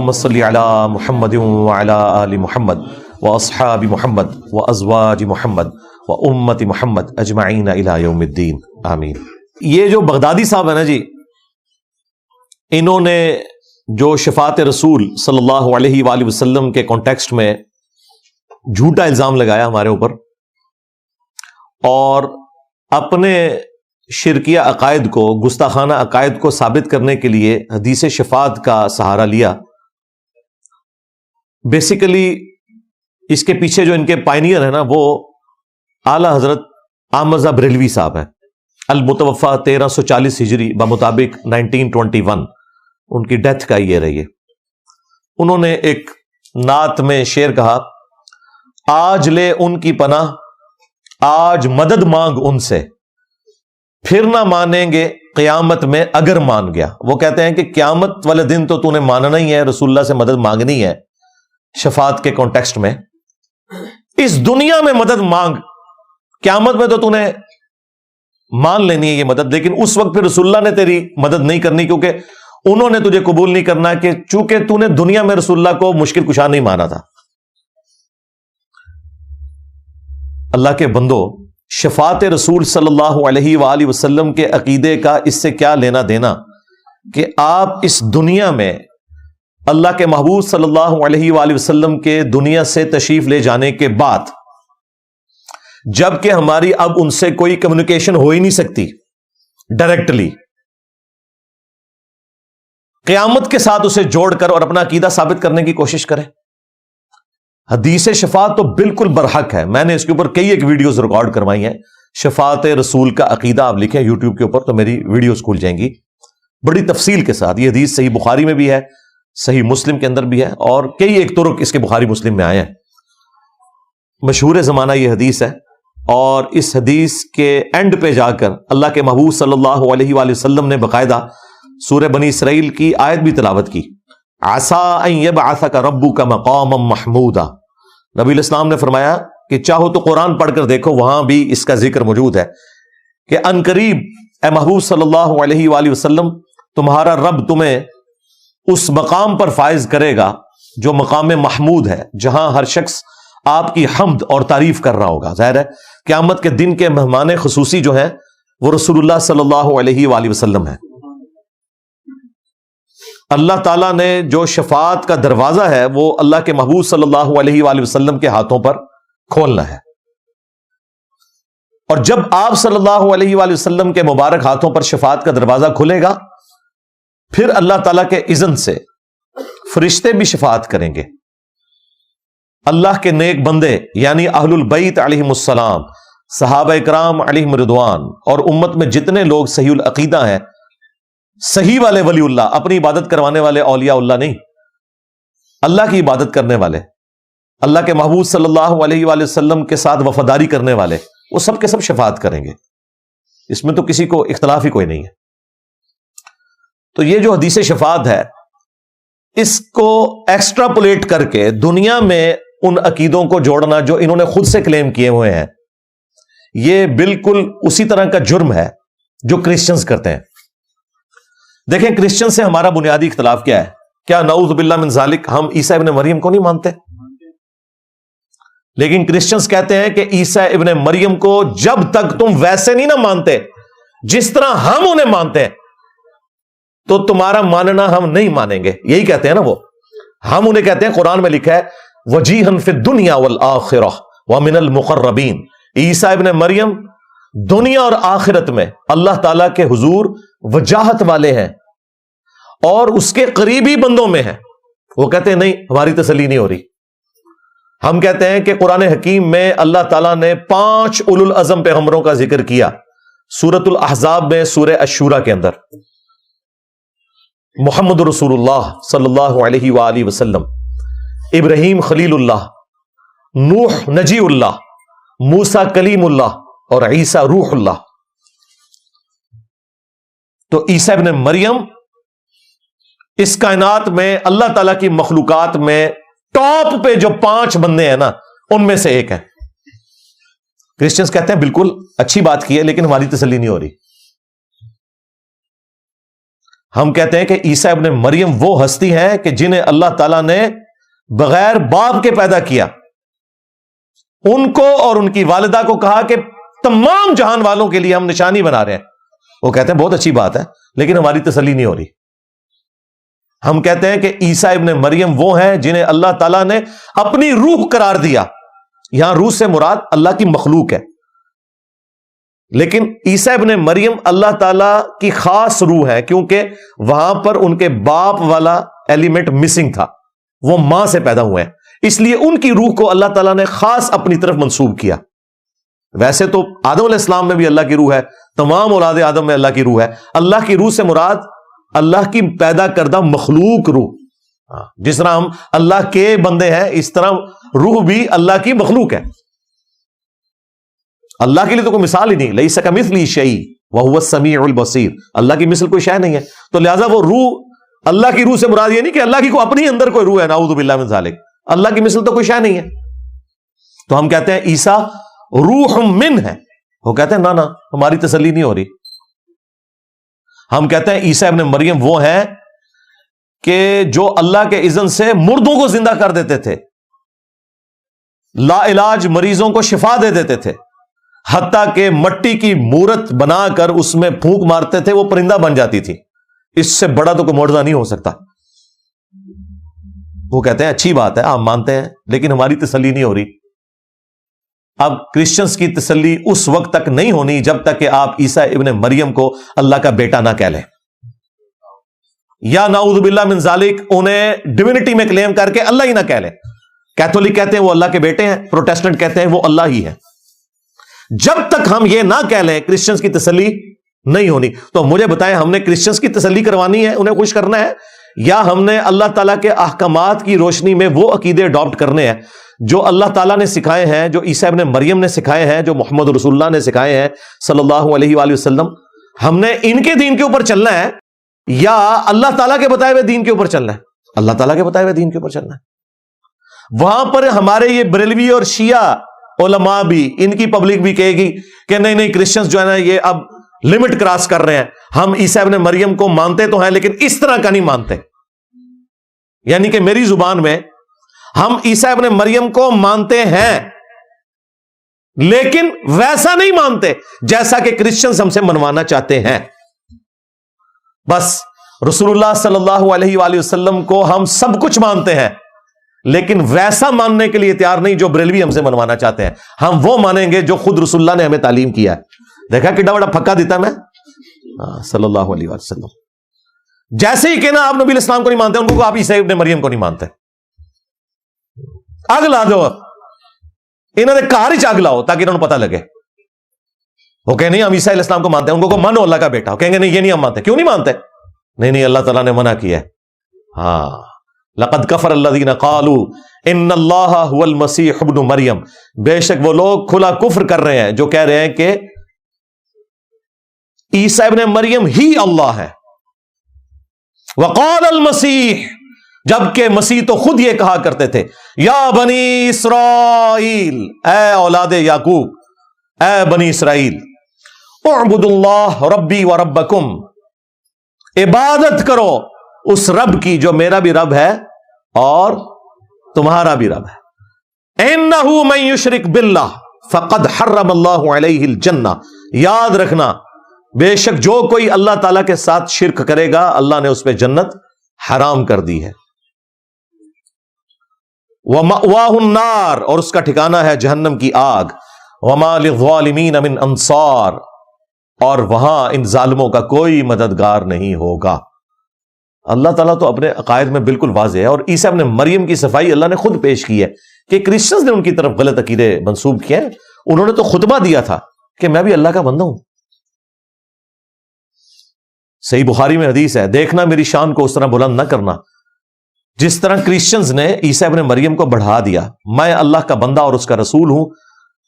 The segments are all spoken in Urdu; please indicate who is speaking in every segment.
Speaker 1: اللهم صل على محمد وعلى آل محمد واصحاب محمد وازواج محمد وامت محمد اجمعین الی یوم الدین آمین۔ یہ جو بغدادی صاحب ہیں نا جی، انہوں نے جو شفاعت رسول صلی اللہ علیہ وآلہ وسلم کے کانٹیکسٹ میں جھوٹا الزام لگایا ہمارے اوپر، اور اپنے شرکیہ عقائد کو، گستاخانہ عقائد کو ثابت کرنے کے لیے حدیث شفاعت کا سہارا لیا۔ بیسیکلی اس کے پیچھے جو ان کے پائنیئر ہیں نا، وہ اعلی حضرت احمد رضا بریلوی صاحب ہیں، المتوفہ 1340 ہجری بمطابق 1921، ان کی ڈیتھ کا یہ رہی ہے۔ انہوں نے ایک نعت میں شعر کہا، آج لے ان کی پناہ، آج مدد مانگ ان سے، پھر نہ مانیں گے قیامت میں اگر مان گیا۔ وہ کہتے ہیں کہ قیامت والے دن تو نے ماننا ہی ہے، رسول اللہ سے مدد مانگنی ہے شفاعت کے کانٹیکسٹ میں۔ اس دنیا میں مدد مانگ، قیامت میں تو نے مان لینی ہے یہ مدد، لیکن اس وقت پھر رسول اللہ نے تیری مدد نہیں کرنی، کیونکہ انہوں نے تجھے قبول نہیں کرنا، کہ چونکہ نے دنیا میں رسول اللہ کو مشکل کشا نہیں مانا تھا۔ اللہ کے بندو، شفاعت رسول صلی اللہ علیہ وآلہ وسلم کے عقیدے کا اس سے کیا لینا دینا کہ آپ اس دنیا میں اللہ کے محبوب صلی اللہ علیہ وآلہ وسلم کے دنیا سے تشریف لے جانے کے بعد، جبکہ ہماری اب ان سے کوئی کمیونیکیشن ہو ہی نہیں سکتی ڈائریکٹلی، قیامت کے ساتھ اسے جوڑ کر اور اپنا عقیدہ ثابت کرنے کی کوشش کریں۔ حدیث شفاعت تو بالکل برحق ہے، میں نے اس کے اوپر کئی ایک ویڈیوز ریکارڈ کروائی ہیں۔ شفاعت رسول کا عقیدہ آپ لکھیں یوٹیوب کے اوپر تو میری ویڈیوز کھل جائیں گی بڑی تفصیل کے ساتھ۔ یہ حدیث صحیح بخاری میں بھی ہے، صحیح مسلم کے اندر بھی ہے، اور کئی ایک طرق اس کے بخاری مسلم میں آئے ہیں۔ مشہور زمانہ یہ حدیث ہے، اور اس حدیث کے اینڈ پہ جا کر اللہ کے محبوب صلی اللہ علیہ وآلہ وسلم نے باقاعدہ سورہ بنی اسرائیل کی آیت بھی تلاوت کی، عَسَىٰ أَن يَبْعَثَكَ رَبُّكَ مَقَامًا مَحْمُودًا۔ نبی علیہ السلام نے فرمایا کہ چاہو تو قرآن پڑھ کر دیکھو، وہاں بھی اس کا ذکر موجود ہے کہ ان قریب اے محبوب صلی اللہ علیہ وآلہ وسلم، تمہارا رب تمہیں اس مقام پر فائز کرے گا جو مقام محمود ہے، جہاں ہر شخص آپ کی حمد اور تعریف کر رہا ہوگا۔ ظاہر ہے قیامت کے دن کے مہمان خصوصی جو ہیں وہ رسول اللہ صلی اللہ علیہ وآلہ وسلم ہیں۔ اللہ تعالیٰ نے جو شفاعت کا دروازہ ہے وہ اللہ کے محبوب صلی اللہ علیہ وآلہ وسلم کے ہاتھوں پر کھولنا ہے، اور جب آپ صلی اللہ علیہ وآلہ وسلم کے مبارک ہاتھوں پر شفاعت کا دروازہ کھلے گا، پھر اللہ تعالیٰ کے اذن سے فرشتے بھی شفاعت کریں گے۔ اللہ کے نیک بندے یعنی اہل البیت علیہم السلام، صحابہ اکرام علیہم رضوان، اور امت میں جتنے لوگ صحیح العقیدہ ہیں، صحیح والے ولی اللہ، اپنی عبادت کروانے والے اولیاء اللہ نہیں، اللہ کی عبادت کرنے والے، اللہ کے محبوب صلی اللہ علیہ وآلہ وسلم کے ساتھ وفاداری کرنے والے، وہ سب کے سب شفاعت کریں گے۔ اس میں تو کسی کو اختلاف ہی کوئی نہیں ہے۔ تو یہ جو حدیث شفاعت ہے، اس کو ایکسٹراپولیٹ کر کے دنیا میں ان عقیدوں کو جوڑنا جو انہوں نے خود سے کلیم کیے ہوئے ہیں، یہ بالکل اسی طرح کا جرم ہے جو کرسچنز کرتے ہیں۔ دیکھیں کرسچن سے ہمارا بنیادی اختلاف کیا ہے؟ کیا نعوذ باللہ من ذالک ہم عیسیٰ ابن مریم کو نہیں مانتے؟ لیکن کرسچنز کہتے ہیں کہ عیسیٰ ابن مریم کو جب تک تم ویسے نہیں نہ مانتے جس طرح ہم انہیں مانتے ہیں، تو تمہارا ماننا ہم نہیں مانیں گے۔ یہی کہتے ہیں نا وہ، ہم انہیں کہتے ہیں، قرآن میں لکھا ہے وجیہا فی الدنیا والآخرہ ومن المقربین، عیسیٰ ابن مریم دنیا اور آخرت میں اللہ تعالیٰ کے حضور وجاہت والے ہیں اور اس کے قریبی بندوں میں ہیں۔ وہ کہتے ہیں نہیں، ہماری تسلی نہیں ہو رہی۔ ہم کہتے ہیں کہ قرآن حکیم میں اللہ تعالیٰ نے 5 اولو العزم پیغمبروں کا ذکر کیا، سورۃ الاحزاب میں، سورہ الشورى کے اندر۔ محمد رسول اللہ صلی اللہ علیہ وآلہ وسلم، ابراہیم خلیل اللہ، نوح نجی اللہ، موسیٰ کلیم اللہ، اور عیسیٰ روح اللہ۔ تو عیسیٰ ابن مریم اس کائنات میں اللہ تعالیٰ کی مخلوقات میں ٹاپ پہ جو 5 بندے ہیں نا، ان میں سے ایک ہے۔ کرسچنز کہتے ہیں بالکل اچھی بات کی ہے، لیکن ہماری تسلی نہیں ہو رہی۔ ہم کہتے ہیں کہ عیسیٰ ابن مریم وہ ہستی ہیں کہ جنہیں اللہ تعالیٰ نے بغیر باپ کے پیدا کیا. ان کو اور ان کی والدہ کو کہا کہ تمام جہان والوں کے لیے ہم نشانی بنا رہے ہیں. وہ کہتے ہیں بہت اچھی بات ہے, لیکن ہماری تسلی نہیں ہو رہی. ہم کہتے ہیں کہ عیسیٰ ابن مریم وہ ہیں جنہیں اللہ تعالیٰ نے اپنی روح قرار دیا. یہاں روح سے مراد اللہ کی مخلوق ہے, لیکن عیسیٰ ابن مریم اللہ تعالیٰ کی خاص روح ہے, کیونکہ وہاں پر ان کے باپ والا ایلیمنٹ مسنگ تھا, وہ ماں سے پیدا ہوئے ہیں, اس لیے ان کی روح کو اللہ تعالیٰ نے خاص اپنی طرف منسوب کیا. ویسے تو آدم علیہ السلام میں بھی اللہ کی روح ہے, تمام اولاد آدم میں اللہ کی روح ہے. اللہ کی روح سے مراد اللہ کی پیدا کردہ مخلوق روح. جس طرح ہم اللہ کے بندے ہیں, اس طرح روح بھی اللہ کی مخلوق ہے. اللہ کے لیے تو کوئی مثال ہی نہیں, لیس کمثلہ شیء وہو السمیع البصیر, اللہ کی مثل کوئی شے نہیں ہے. تو لہذا وہ روح اللہ کی روح سے مراد یہ نہیں کہ اللہ کی کوئی اپنی اندر کوئی روح ہے, نعوذ باللہ من ذالک. اللہ کی مثل تو کوئی شے نہیں ہے. تو ہم کہتے ہیں عیسیٰ روح من ہے, وہ کہتے ہیں نا ہماری تسلی نہیں ہو رہی. ہم کہتے ہیں عیسیٰ ابن مریم وہ ہیں کہ جو اللہ کے اذن سے مردوں کو زندہ کر دیتے تھے, لا علاج مریضوں کو شفا دے دیتے تھے, حتیٰ کہ مٹی کی مورت بنا کر اس میں پھونک مارتے تھے, وہ پرندہ بن جاتی تھی. اس سے بڑا تو کوئی معجزہ نہیں ہو سکتا. وہ کہتے ہیں اچھی بات ہے, آپ مانتے ہیں, لیکن ہماری تسلی نہیں ہو رہی. اب کرسچنز کی تسلی اس وقت تک نہیں ہونی جب تک کہ آپ عیسیٰ ابن مریم کو اللہ کا بیٹا نہ کہہ لیں, یا نعوذ باللہ من ذالک انہیں ڈیوینٹی میں کلیم کر کے اللہ ہی نہ کہہ لیں. کیتھولک کہتے ہیں وہ اللہ کے بیٹے ہیں, پروٹیسٹنٹ کہتے ہیں وہ اللہ ہی ہے. جب تک ہم یہ نہ کہہ لیں کرسچنز کی تسلی نہیں ہونی. تو مجھے بتائیں, ہم نے کرسچنز کی تسلی کروانی ہے, انہیں خوش کرنا ہے, یا ہم نے اللہ تعالیٰ کے احکامات کی روشنی میں وہ عقیدے اڈاپٹ کرنے ہیں جو اللہ تعالیٰ نے سکھائے ہیں, جو عیسیٰ ابن مریم نے سکھائے ہیں, جو محمد رسول اللہ نے سکھائے ہیں صلی اللہ علیہ وآلہ وسلم. ہم نے ان کے دین کے اوپر چلنا ہے یا اللہ تعالیٰ کے بتائے ہوئے دین کے اوپر چلنا ہے؟ اللہ تعالیٰ کے بتائے ہوئے دین کے اوپر چلنا ہے. وہاں پر ہمارے یہ بریلوی اور شیعہ علماء بھی, ان کی پبلک بھی کہے گی کہ نہیں کرسچنز جو ہے نا یہ اب لمٹ کراس کر رہے ہیں, ہم عیسیٰ ابن مریم کو مانتے تو ہیں لیکن اس طرح کا نہیں مانتے. یعنی کہ میری زبان میں ہم عیسیٰ ابن مریم کو مانتے ہیں لیکن ویسا نہیں مانتے جیسا کہ کرسچنز ہم سے منوانا چاہتے ہیں. بس رسول اللہ صلی اللہ علیہ وآلہ وسلم کو ہم سب کچھ مانتے ہیں لیکن ویسا ماننے کے لیے تیار نہیں جو بریلوی ہم سے منوانا چاہتے ہیں. ہم وہ مانیں گے جو خود رسول اللہ نے ہمیں تعلیم کیا ہے. دیکھا کتنا بڑا پھکا دیتا میں صلی اللہ علیہ وسلم. جیسے ہی کہنا آپ نبی علیہ السلام کو نہیں مانتے, ان کو آپ عیسیٰ ابن مریم کو نہیں مانتے. اگ لا دو, انہوں نے کہا ہی اگ لاؤ تاکہ انہوں نے پتہ لگے. وہ کہیں نہیں ہم عیسیٰ علیہ السلام کو مانتے ہیں, ان کو مانو اللہ کا بیٹا. کہیں گے نہیں یہ نہیں ہم مانتے. کیوں نہیں مانتے؟ نہیں اللہ تعالیٰ نے منع کیا ہے. ہاں, لقد کفر الذین قالوا ان اللہ هو المسیح ابن مریم, بے شک وہ لوگ کھلا کفر کر رہے ہیں جو کہہ رہے ہیں کہ عیسیٰ ابن مریم ہی اللہ ہے. وقال المسیح, جبکہ مسیح تو خود یہ کہا کرتے تھے یا بنی اسرائیل, اے اولاد یعقوب, اے بنی اسرائیل, اعبدوا اللہ ربی و ربکم, عبادت کرو اس رب کی جو میرا بھی رب ہے اور تمہارا بھی رب ہے. انہ من یشرک باللہ فقد حرم اللہ علیہ الجنہ, یاد رکھنا بے شک جو کوئی اللہ تعالیٰ کے ساتھ شرک کرے گا اللہ نے اس پہ جنت حرام کر دی ہے. وَمَأْوَاهُ النَّارُ, اور اس کا ٹھکانہ ہے جہنم کی آگ. وَمَا لِلظَّالِمِينَ مِنْ أَنصَارٍ, اور وہاں ان ظالموں کا کوئی مددگار نہیں ہوگا. اللہ تعالیٰ تو اپنے عقائد میں بالکل واضح ہے, اور عیسیٰ ابن مریم کی صفائی اللہ نے خود پیش کی ہے کہ کرسچنز نے ان کی طرف غلط عقیدے منسوب کیے ہیں. انہوں نے تو خطبہ دیا تھا کہ میں بھی اللہ کا بندہ ہوں. صحیح بخاری میں حدیث ہے, دیکھنا میری شان کو اس طرح بلند نہ کرنا جس طرح کرسچنز نے عیسیٰ ابن مریم کو بڑھا دیا. میں اللہ کا بندہ اور اس کا رسول ہوں,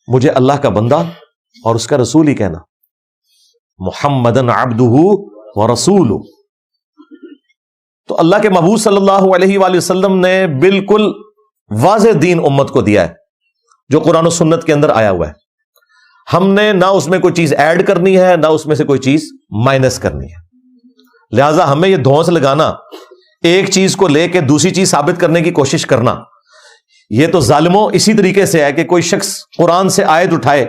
Speaker 1: مجھے اللہ کا بندہ اور اس کا رسول ہی کہنا. محمدن عبدہ و رسولہ. تو اللہ کے محبوب صلی اللہ علیہ وآلہ وسلم نے بالکل واضح دین امت کو دیا ہے جو قرآن و سنت کے اندر آیا ہوا ہے. ہم نے نہ اس میں کوئی چیز ایڈ کرنی ہے نہ اس میں سے کوئی چیز مائنس کرنی ہے. لہذا ہمیں یہ دھونس لگانا، ایک چیز کو لے کے دوسری چیز ثابت کرنے کی کوشش کرنا، یہ تو ظالموں اسی طریقے سے ہے کہ کوئی شخص قرآن سے آیت اٹھائے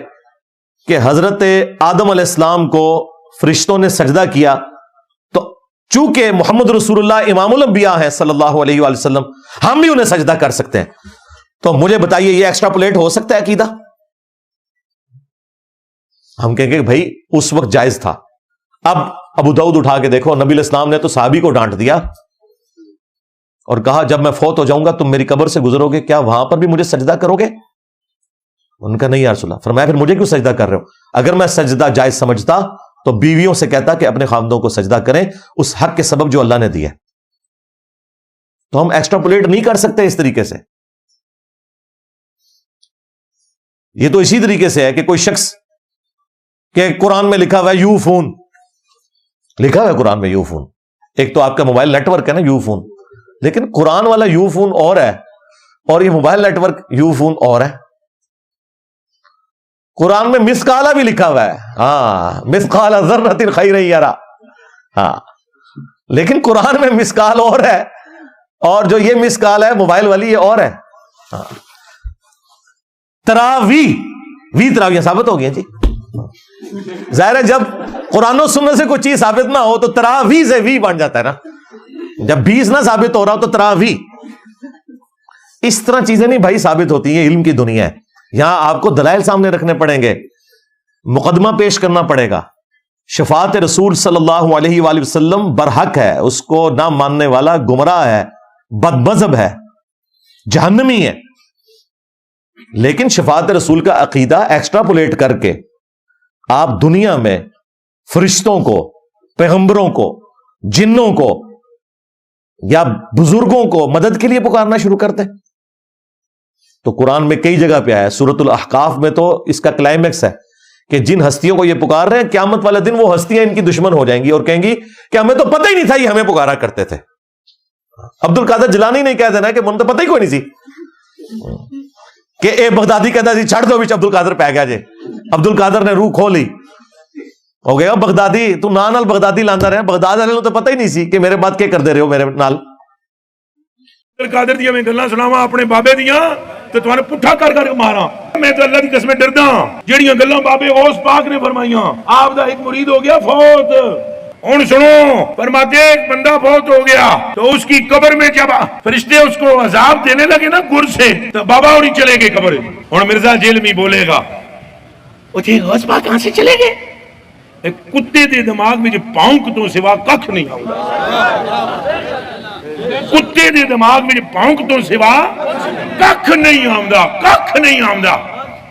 Speaker 1: کہ حضرت آدم علیہ السلام کو فرشتوں نے سجدہ کیا، تو چونکہ محمد رسول اللہ امام الانبیاء ہیں صلی اللہ علیہ وآلہ وسلم، ہم بھی انہیں سجدہ کر سکتے ہیں، تو مجھے بتائیے یہ ایکسٹراپولیٹ ہو سکتا ہے عقیدہ؟ ہم کہیں گے بھائی اس وقت جائز تھا۔ اب ابو داؤد اٹھا کے دیکھو، نبی علیہ السلام نے تو صحابی کو ڈانٹ دیا اور کہا جب میں فوت ہو جاؤں گا تم میری قبر سے گزرو گے، کیا وہاں پر بھی مجھے سجدہ کرو گے؟ ان کا نہیں یا رسول اللہ۔ فرمایا پھر مجھے کیوں سجدہ کر رہے ہو؟ اگر میں سجدہ جائز سمجھتا تو بیویوں سے کہتا کہ اپنے خاوندوں کو سجدہ کریں اس حق کے سبب جو اللہ نے دیا۔ تو ہم ایکسٹراپولیٹ نہیں کر سکتے اس طریقے سے۔ یہ تو اسی طریقے سے ہے کہ کوئی شخص کہ قرآن میں لکھا ہوا ہے یو فون، لکھا ہوا ہے قرآن میں یو فون، ایک تو آپ کا موبائل نیٹ ورک ہے نا یو فون، لیکن قرآن والا یو فون اور ہے اور یہ mobile network Ufone اور ہے۔ قرآن میں مسقالہ بھی لکھا ہوا ہے، ہاں مسقال ذرۃ خیر یرا، ہاں لیکن قرآن میں مسقال اور ہے اور جو یہ مسقال ہے موبائل والی یہ اور ہے۔ تراویح ثابت ہو گئی جی۔ ظاہر ہے جب قرآن و سنت سے کوئی چیز ثابت نہ ہو تو تراویح سے وی بن جاتا ہے نا، جب 20 نہ ثابت ہو رہا ہو تو تراویح۔ اس طرح چیزیں نہیں بھائی ثابت ہوتی ہیں، علم کی دنیا ہے، یہاں آپ کو دلائل سامنے رکھنے پڑیں گے، مقدمہ پیش کرنا پڑے گا۔ شفاعت رسول صلی اللہ علیہ وآلہ وسلم برحق ہے، اس کو نہ ماننے والا گمراہ ہے، بد مذہب ہے، جہنمی ہے۔ لیکن شفاعت رسول کا عقیدہ ایکسٹراپولیٹ کر کے آپ دنیا میں فرشتوں کو، پیغمبروں کو، جنوں کو یا بزرگوں کو مدد کے لیے پکارنا شروع کرتے ہیں۔ تو قرآن میں کئی جگہ پہ آیا ہے، سورۃ الاحقاف میں تو اس کا کلائمیکس ہے کہ جن ہستیوں کو یہ پکار رہے ہیں قیامت والے دن وہ ہستیاں ان کی دشمن ہو جائیں گی اور کہیں گی کہ ہمیں تو پتہ ہی نہیں تھا یہ ہمیں پکارا کرتے تھے۔ عبد القادر جیلانی نہیں کہہ دینا کہ من تو پتہ ہی کوئی نہیں سی کہ اے بغدادی کہتا جی چھڑ دو بچ عبد القادر پہ گیا جے، عبد القادر نے روح کھو لی، ہو گیا بغدادی تو نال بغدادی لاندا رہا، بغداد والے تو پتہ ہی نہیں سی کہ میرے بات کیا کر دے رہے ہو میرے نال۔
Speaker 2: عبد القادر دیا میں گلاں سناواں اپنے بابے دیاں تے تواں پٹھا کر کر ماراں، میں تو اللہ دی قسم ڈردا ہاں جیڑیاں گلاں بابے غوث پاک نے فرمائیاں۔ آپ دا ایک مرید ہو گیا فوت، ہن سنو، فرماتے ایک بندہ فوت ہو گیا تو اس کی قبر میں جب فرشتے اس کو عذاب دینے لگے نا گر سے، تو بابا اور چلے گئے قبر۔ ہن مرزا جیلمی بولے گا او جی غوث پاک کہاں سے چلے گئے؟ ایک کتے دے دماغ میں جو پاؤنک تو سوا ککھ نہیں آؤں، کتے دے دماغ میں جو پاؤنک تو سوا ککھ نہیں آؤں، ککھ نہیں آؤں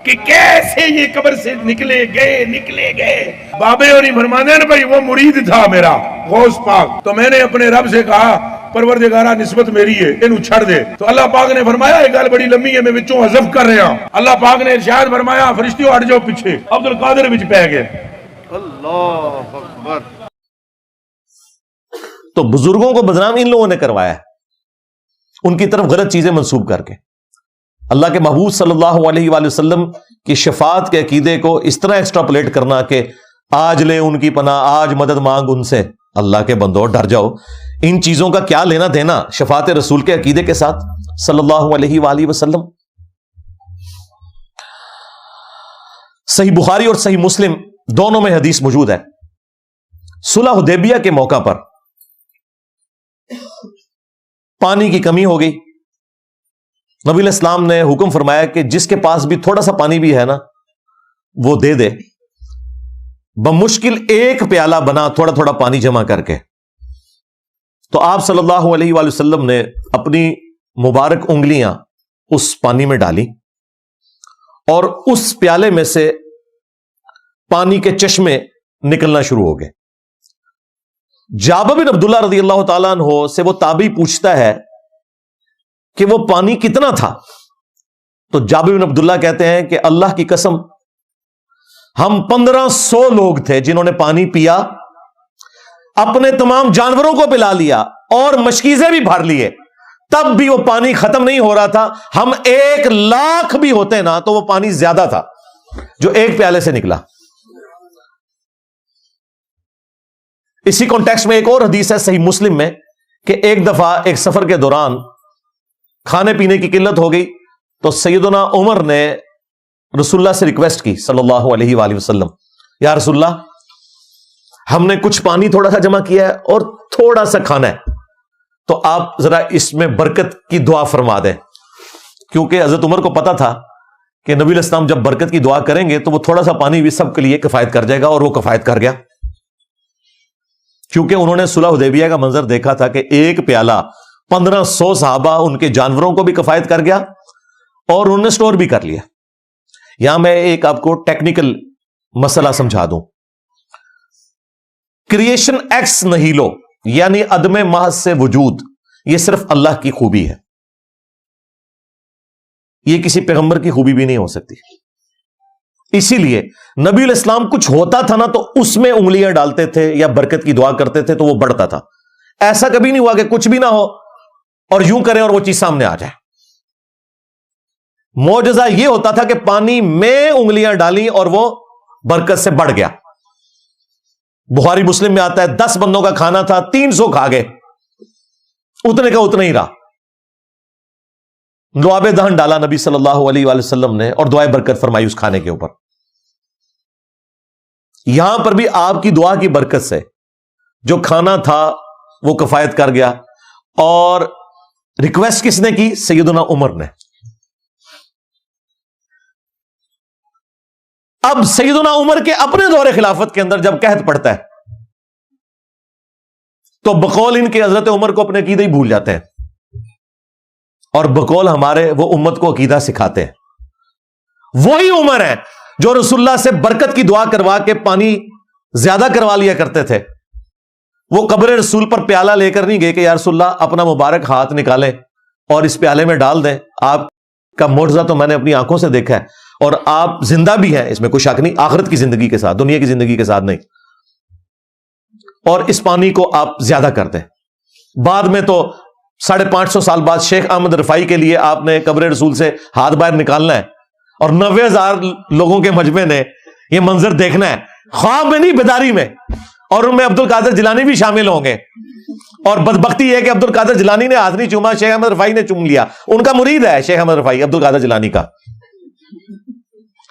Speaker 2: کہ کیسے یہ قبر سے نکلے گئے۔ بابے اور فرمانے ہیں بھائی وہ مرید تھا میرا غوث پاک، تو میں نے اپنے رب سے کہا پروردگارہ نسبت میری ہے انہوں چھڑ دے، تو اللہ پاک نے فرمایا یہ گل بڑی لمبی ہے میں وچوں حذف کر رہا ہوں۔ اللہ پاک نے ارشاد فرمایا فرشتیوں ہٹ جاؤ پیچھے، عبد القادر وچ پہ گئے۔ اللہ اکبر۔
Speaker 1: تو بزرگوں کو بدنام ان لوگوں نے کروایا ہے، ان کی طرف غلط چیزیں منسوب کر کے۔ اللہ کے محبوب صلی اللہ علیہ وآلہ وسلم کی شفاعت کے عقیدے کو اس طرح ایکسٹراپولیٹ کرنا کہ آج لے ان کی پناہ، آج مدد مانگ ان سے، اللہ کے بندو ڈر جاؤ، ان چیزوں کا کیا لینا دینا شفاعت رسول کے عقیدے کے ساتھ صلی اللہ علیہ وآلہ وسلم۔ صحیح بخاری اور صحیح مسلم دونوں میں حدیث موجود ہے، صلح حدیبیہ کے موقع پر پانی کی کمی ہو گئی، نبی علیہ السلام نے حکم فرمایا کہ جس کے پاس بھی تھوڑا سا پانی بھی ہے نا وہ دے دے، بمشکل ایک پیالہ بنا تھوڑا تھوڑا پانی جمع کر کے۔ تو آپ صلی اللہ علیہ وآلہ وسلم نے اپنی مبارک انگلیاں اس پانی میں ڈالی اور اس پیالے میں سے پانی کے چشمے نکلنا شروع ہو گئے۔ جابر بن عبداللہ رضی اللہ تعالیٰ عنہ سے وہ تابعی پوچھتا ہے کہ وہ پانی کتنا تھا؟ تو جابر بن عبداللہ کہتے ہیں کہ اللہ کی قسم ہم 1500 لوگ تھے جنہوں نے پانی پیا، اپنے تمام جانوروں کو پلا لیا اور مشکیزیں بھی بھر لیے، تب بھی وہ پانی ختم نہیں ہو رہا تھا۔ ہم 1,00,000 بھی ہوتے نا تو وہ پانی زیادہ تھا جو ایک پیالے سے نکلا۔ اسی کانٹیکسٹ میں ایک اور حدیث ہے صحیح مسلم میں کہ ایک دفعہ ایک سفر کے دوران کھانے پینے کی قلت ہو گئی تو سیدنا عمر نے رسول اللہ سے ریکویسٹ کی صلی اللہ علیہ وآلہ وسلم، یا رسول اللہ ہم نے کچھ پانی تھوڑا سا جمع کیا ہے اور تھوڑا سا کھانا ہے، تو آپ ذرا اس میں برکت کی دعا فرما دیں، کیونکہ حضرت عمر کو پتا تھا کہ نبی علیہ السلام جب برکت کی دعا کریں گے تو وہ تھوڑا سا پانی بھی سب کے لیے کفایت کر جائے گا، اور وہ کفایت کر گیا، کیونکہ انہوں نے صلح حدیبیہ کا منظر دیکھا تھا کہ ایک پیالہ 1500 صحابہ ان کے جانوروں کو بھی کفایت کر گیا اور انہوں نے سٹور بھی کر لیا۔ یہاں میں ایک آپ کو ٹیکنیکل مسئلہ سمجھا دوں، کریشن ایکس نہیلو یعنی عدم محض سے وجود، یہ صرف اللہ کی خوبی ہے، یہ کسی پیغمبر کی خوبی بھی نہیں ہو سکتی۔ اسی لیے نبی علیہ السلام کچھ ہوتا تھا نا تو اس میں انگلیاں ڈالتے تھے یا برکت کی دعا کرتے تھے تو وہ بڑھتا تھا۔ ایسا کبھی نہیں ہوا کہ کچھ بھی نہ ہو اور یوں کریں اور وہ چیز سامنے آ جائے۔ معجزہ یہ ہوتا تھا کہ پانی میں انگلیاں ڈالی اور وہ برکت سے بڑھ گیا۔ بخاری مسلم میں آتا ہے 10 بندوں کا کھانا تھا، 300 کھا گئے، اتنے کا اتنا ہی رہا۔ لعاب دہن ڈالا نبی صلی اللہ علیہ وآلہ وسلم نے اور دعائے برکت فرمائی اس کھانے کے اوپر۔ یہاں پر بھی آپ کی دعا کی برکت سے جو کھانا تھا وہ کفایت کر گیا، اور ریکویسٹ کس نے کی؟ سیدنا عمر نے۔ اب سیدنا عمر کے اپنے دور خلافت کے اندر جب قحط پڑتا ہے تو بقول ان کے حضرت عمر کو اپنے عقیدہ ہی بھول جاتے ہیں، اور بقول ہمارے وہ امت کو عقیدہ سکھاتے ہیں۔ وہی عمر ہے جو رسول اللہ سے برکت کی دعا کروا کے پانی زیادہ کروا لیا کرتے تھے۔ وہ قبر رسول پر پیالہ لے کر نہیں گئے کہ یا رسول اللہ اپنا مبارک ہاتھ نکالیں اور اس پیالے میں ڈال دیں، آپ کا معجزہ تو میں نے اپنی آنکھوں سے دیکھا ہے اور آپ زندہ بھی ہیں، اس میں کوئی شک نہیں، آخرت کی زندگی کے ساتھ، دنیا کی زندگی کے ساتھ نہیں، اور اس پانی کو آپ زیادہ کر دیں۔ بعد میں تو 550 سال بعد شیخ احمد رفاعی کے لیے آپ نے قبر رسول سے ہاتھ باہر نکالنا ہے اور 90,000 لوگوں کے مجمع نے یہ منظر دیکھنا ہے، خواب میں نہیں بیداری میں، اور ان میں عبد القادر جیلانی بھی شامل ہوں گے۔ اور بدبختی یہ ہے کہ عبد القادر جیلانی نے ہاتھ نہیں چوما، شیخ احمد رفاعی نے چوم لیا، ان کا مرید ہے شیخ احمد رفاعی عبد القادر جیلانی کا۔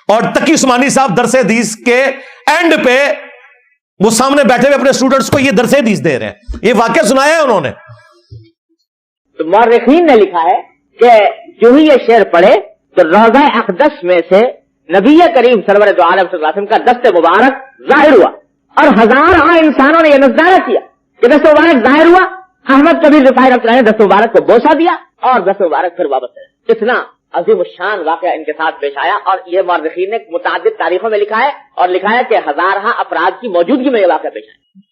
Speaker 1: اور تقی عثمانی صاحب درس حدیث کے اینڈ پہ وہ سامنے بیٹھے ہوئے اپنے اسٹوڈنٹس کو یہ درس حدیث دے رہے ہیں، یہ واقعہ سنایا ہے انہوں نے۔
Speaker 3: تو مورخین نے لکھا ہے کہ جو ہی یہ شعر پڑھے تو روضہ اقدس میں سے نبی کریم سرور دو عالم صلی اللہ علیہ وسلم کا دست مبارک ظاہر ہوا، اور ہزاروں انسانوں نے یہ نظارہ کیا کہ دست مبارک ظاہر ہوا۔ احمد کبیر رفاعی رحمۃ اللہ نے دست مبارک کو بوسہ دیا اور دست مبارک پھر واپس ہے۔ اتنا عظیم الشان واقعہ ان کے ساتھ پیش آیا، اور یہ مورخین نے متعدد تاریخوں میں لکھا ہے، اور لکھا ہے کہ ہزارہ افراد کی موجودگی میں یہ واقعہ پیش آیا۔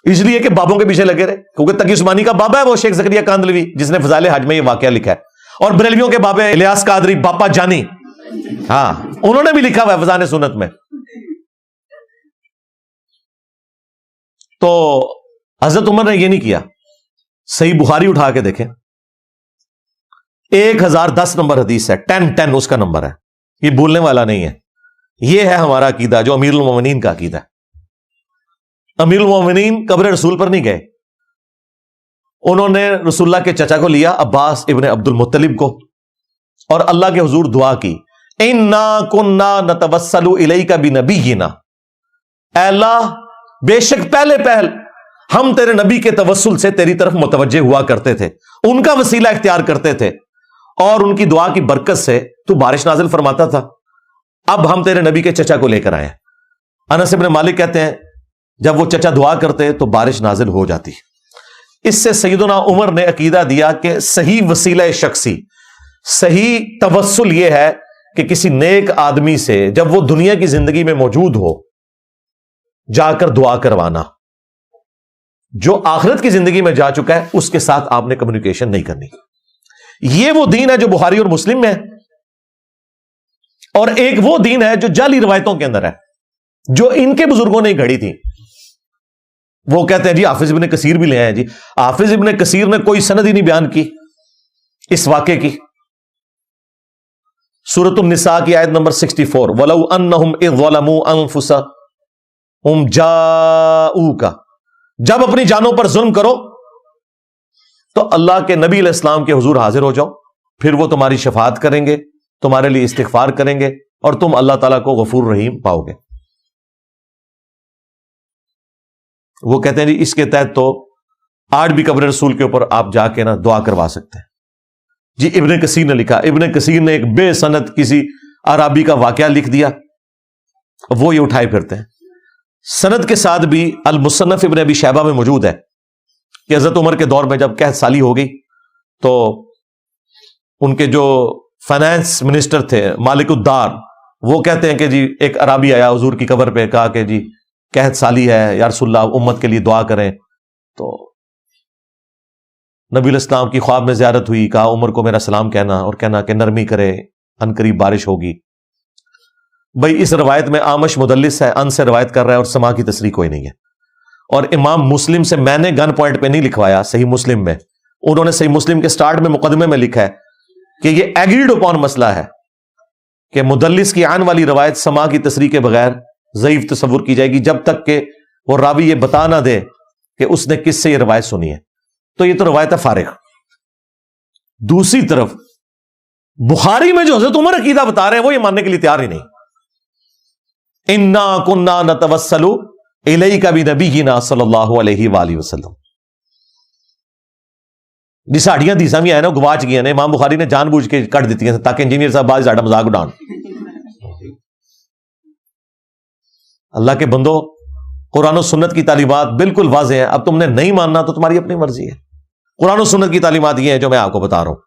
Speaker 1: اس لیے کہ بابوں کے پیچھے لگے رہے، کیونکہ تقی عثمانی کا بابا ہے وہ شیخ زکریا کاندلوی جس نے فضائل حج میں یہ واقعہ لکھا ہے، اور بریلویوں کے بابے الیاس قادری باپا جانی، ہاں انہوں نے بھی لکھا ہوا ہے فضائل سنت میں۔ تو حضرت عمر نے یہ نہیں کیا۔ صحیح بخاری اٹھا کے دیکھیں، 1010 نمبر حدیث ہے، 10 اس کا نمبر ہے، یہ بولنے والا نہیں ہے۔ یہ ہے ہمارا عقیدہ جو امیر المومنین کا عقیدہ ہے۔ امیر المومنین قبر رسول پر نہیں گئے، انہوں نے رسول اللہ کے چچا کو لیا، عباس ابن عبد المطلب کو، اور اللہ کے حضور دعا کی، اِنَّا كُنَّا نَتَوَسَّلُ إِلَيْكَ بِنَبِيِّنَا، اے اللہ بے شک پہلے پہل ہم تیرے نبی کے توسل سے تیری طرف متوجہ ہوا کرتے تھے، ان کا وسیلہ اختیار کرتے تھے، اور ان کی دعا کی برکت سے تو بارش نازل فرماتا تھا۔ اب ہم تیرے نبی کے چچا کو لے کر آئے ہیں۔ انس بن مالک کہتے ہیں جب وہ چچا دعا کرتے تو بارش نازل ہو جاتی۔ اس سے سیدنا عمر نے عقیدہ دیا کہ صحیح وسیلہ شخصی، صحیح توسل یہ ہے کہ کسی نیک آدمی سے جب وہ دنیا کی زندگی میں موجود ہو جا کر دعا کروانا، جو آخرت کی زندگی میں جا چکا ہے اس کے ساتھ آپ نے کمیونیکیشن نہیں کرنی۔ یہ وہ دین ہے جو بخاری اور مسلم میں ہے، اور ایک وہ دین ہے جو جعلی روایتوں کے اندر ہے جو ان کے بزرگوں نے گھڑی تھی۔ وہ کہتے ہیں جی حافظ ابن کثیر بھی لے آئے، جی حافظ ابن کثیر نے کوئی سند ہی نہیں بیان کی اس واقعے کی۔ سورۃ النساء کی آیت نمبر 64، وَلَوْ أَنَّهُمْ إِذْ ظَلَمُوا أَنفُسَهُمْ ہم جاؤک، جب اپنی جانوں پر ظلم کرو تو اللہ کے نبی علیہ السلام کے حضور حاضر ہو جاؤ، پھر وہ تمہاری شفاعت کریں گے، تمہارے لیے استغفار کریں گے، اور تم اللہ تعالیٰ کو غفور رحیم پاؤ گے۔ وہ کہتے ہیں جی اس کے تحت تو آج بھی قبر رسول کے اوپر آپ جا کے نا دعا کروا سکتے ہیں۔ جی ابن کثیر نے لکھا، ابن کثیر نے ایک بے سند کسی عرابی کا واقعہ لکھ دیا، وہ یہ اٹھائے پھرتے ہیں۔ سند کے ساتھ بھی المصنف ابن ابی شیبہ میں موجود ہے کہ حضرت عمر کے دور میں جب قحط سالی ہو گئی تو ان کے جو فائنانس منسٹر تھے مالک الدار، وہ کہتے ہیں کہ جی ایک عرابی آیا حضور کی قبر پہ، کہا کہ جی قحط سالی ہے یا رسول اللہ امت کے لیے دعا کریں۔ تو نبی علیہ السلام کی خواب میں زیارت ہوئی، کہا عمر کو میرا سلام کہنا اور کہنا کہ نرمی کرے، ان قریب بارش ہوگی۔ بھائی اس روایت میں آمش مدلس ہے، ان سے روایت کر رہا ہے اور سما کی تصریح کوئی نہیں ہے۔ اور امام مسلم سے میں نے گن پوائنٹ پہ نہیں لکھوایا، صحیح مسلم میں انہوں نے صحیح مسلم کے سٹارٹ میں مقدمے میں لکھا ہے کہ یہ ایگریڈ اپون مسئلہ ہے کہ مدلس کی عن والی روایت سما کی تصریح کے بغیر ضعیف تصور کی جائے گی جب تک کہ وہ راوی یہ بتا نہ دے کہ اس نے کس سے یہ روایت سنی ہے، تو یہ تو روایت ہے فارغ۔ دوسری طرف بخاری میں جو حضرت عمر عقیدہ بتا رہے ہیں وہ یہ ماننے کے لیے تیار ہی نہیں۔ انا کنا نتوسل الیک بنبینا صلی اللہ علیہ وآلہ وسلم، جی ساڑیاں دیساں بھی آئے نا گواچ گیا نے، امام بخاری نے جان بوجھ کے کٹ دیتی ہیں تاکہ انجینئر صاحب بعض زیادہ مذاق اڑان۔ اللہ کے بندو، قرآن و سنت کی تعلیمات بالکل واضح ہیں، اب تم نے نہیں ماننا تو تمہاری اپنی مرضی ہے۔ قرآن و سنت کی تعلیمات یہ ہیں جو میں آپ کو بتا رہا ہوں۔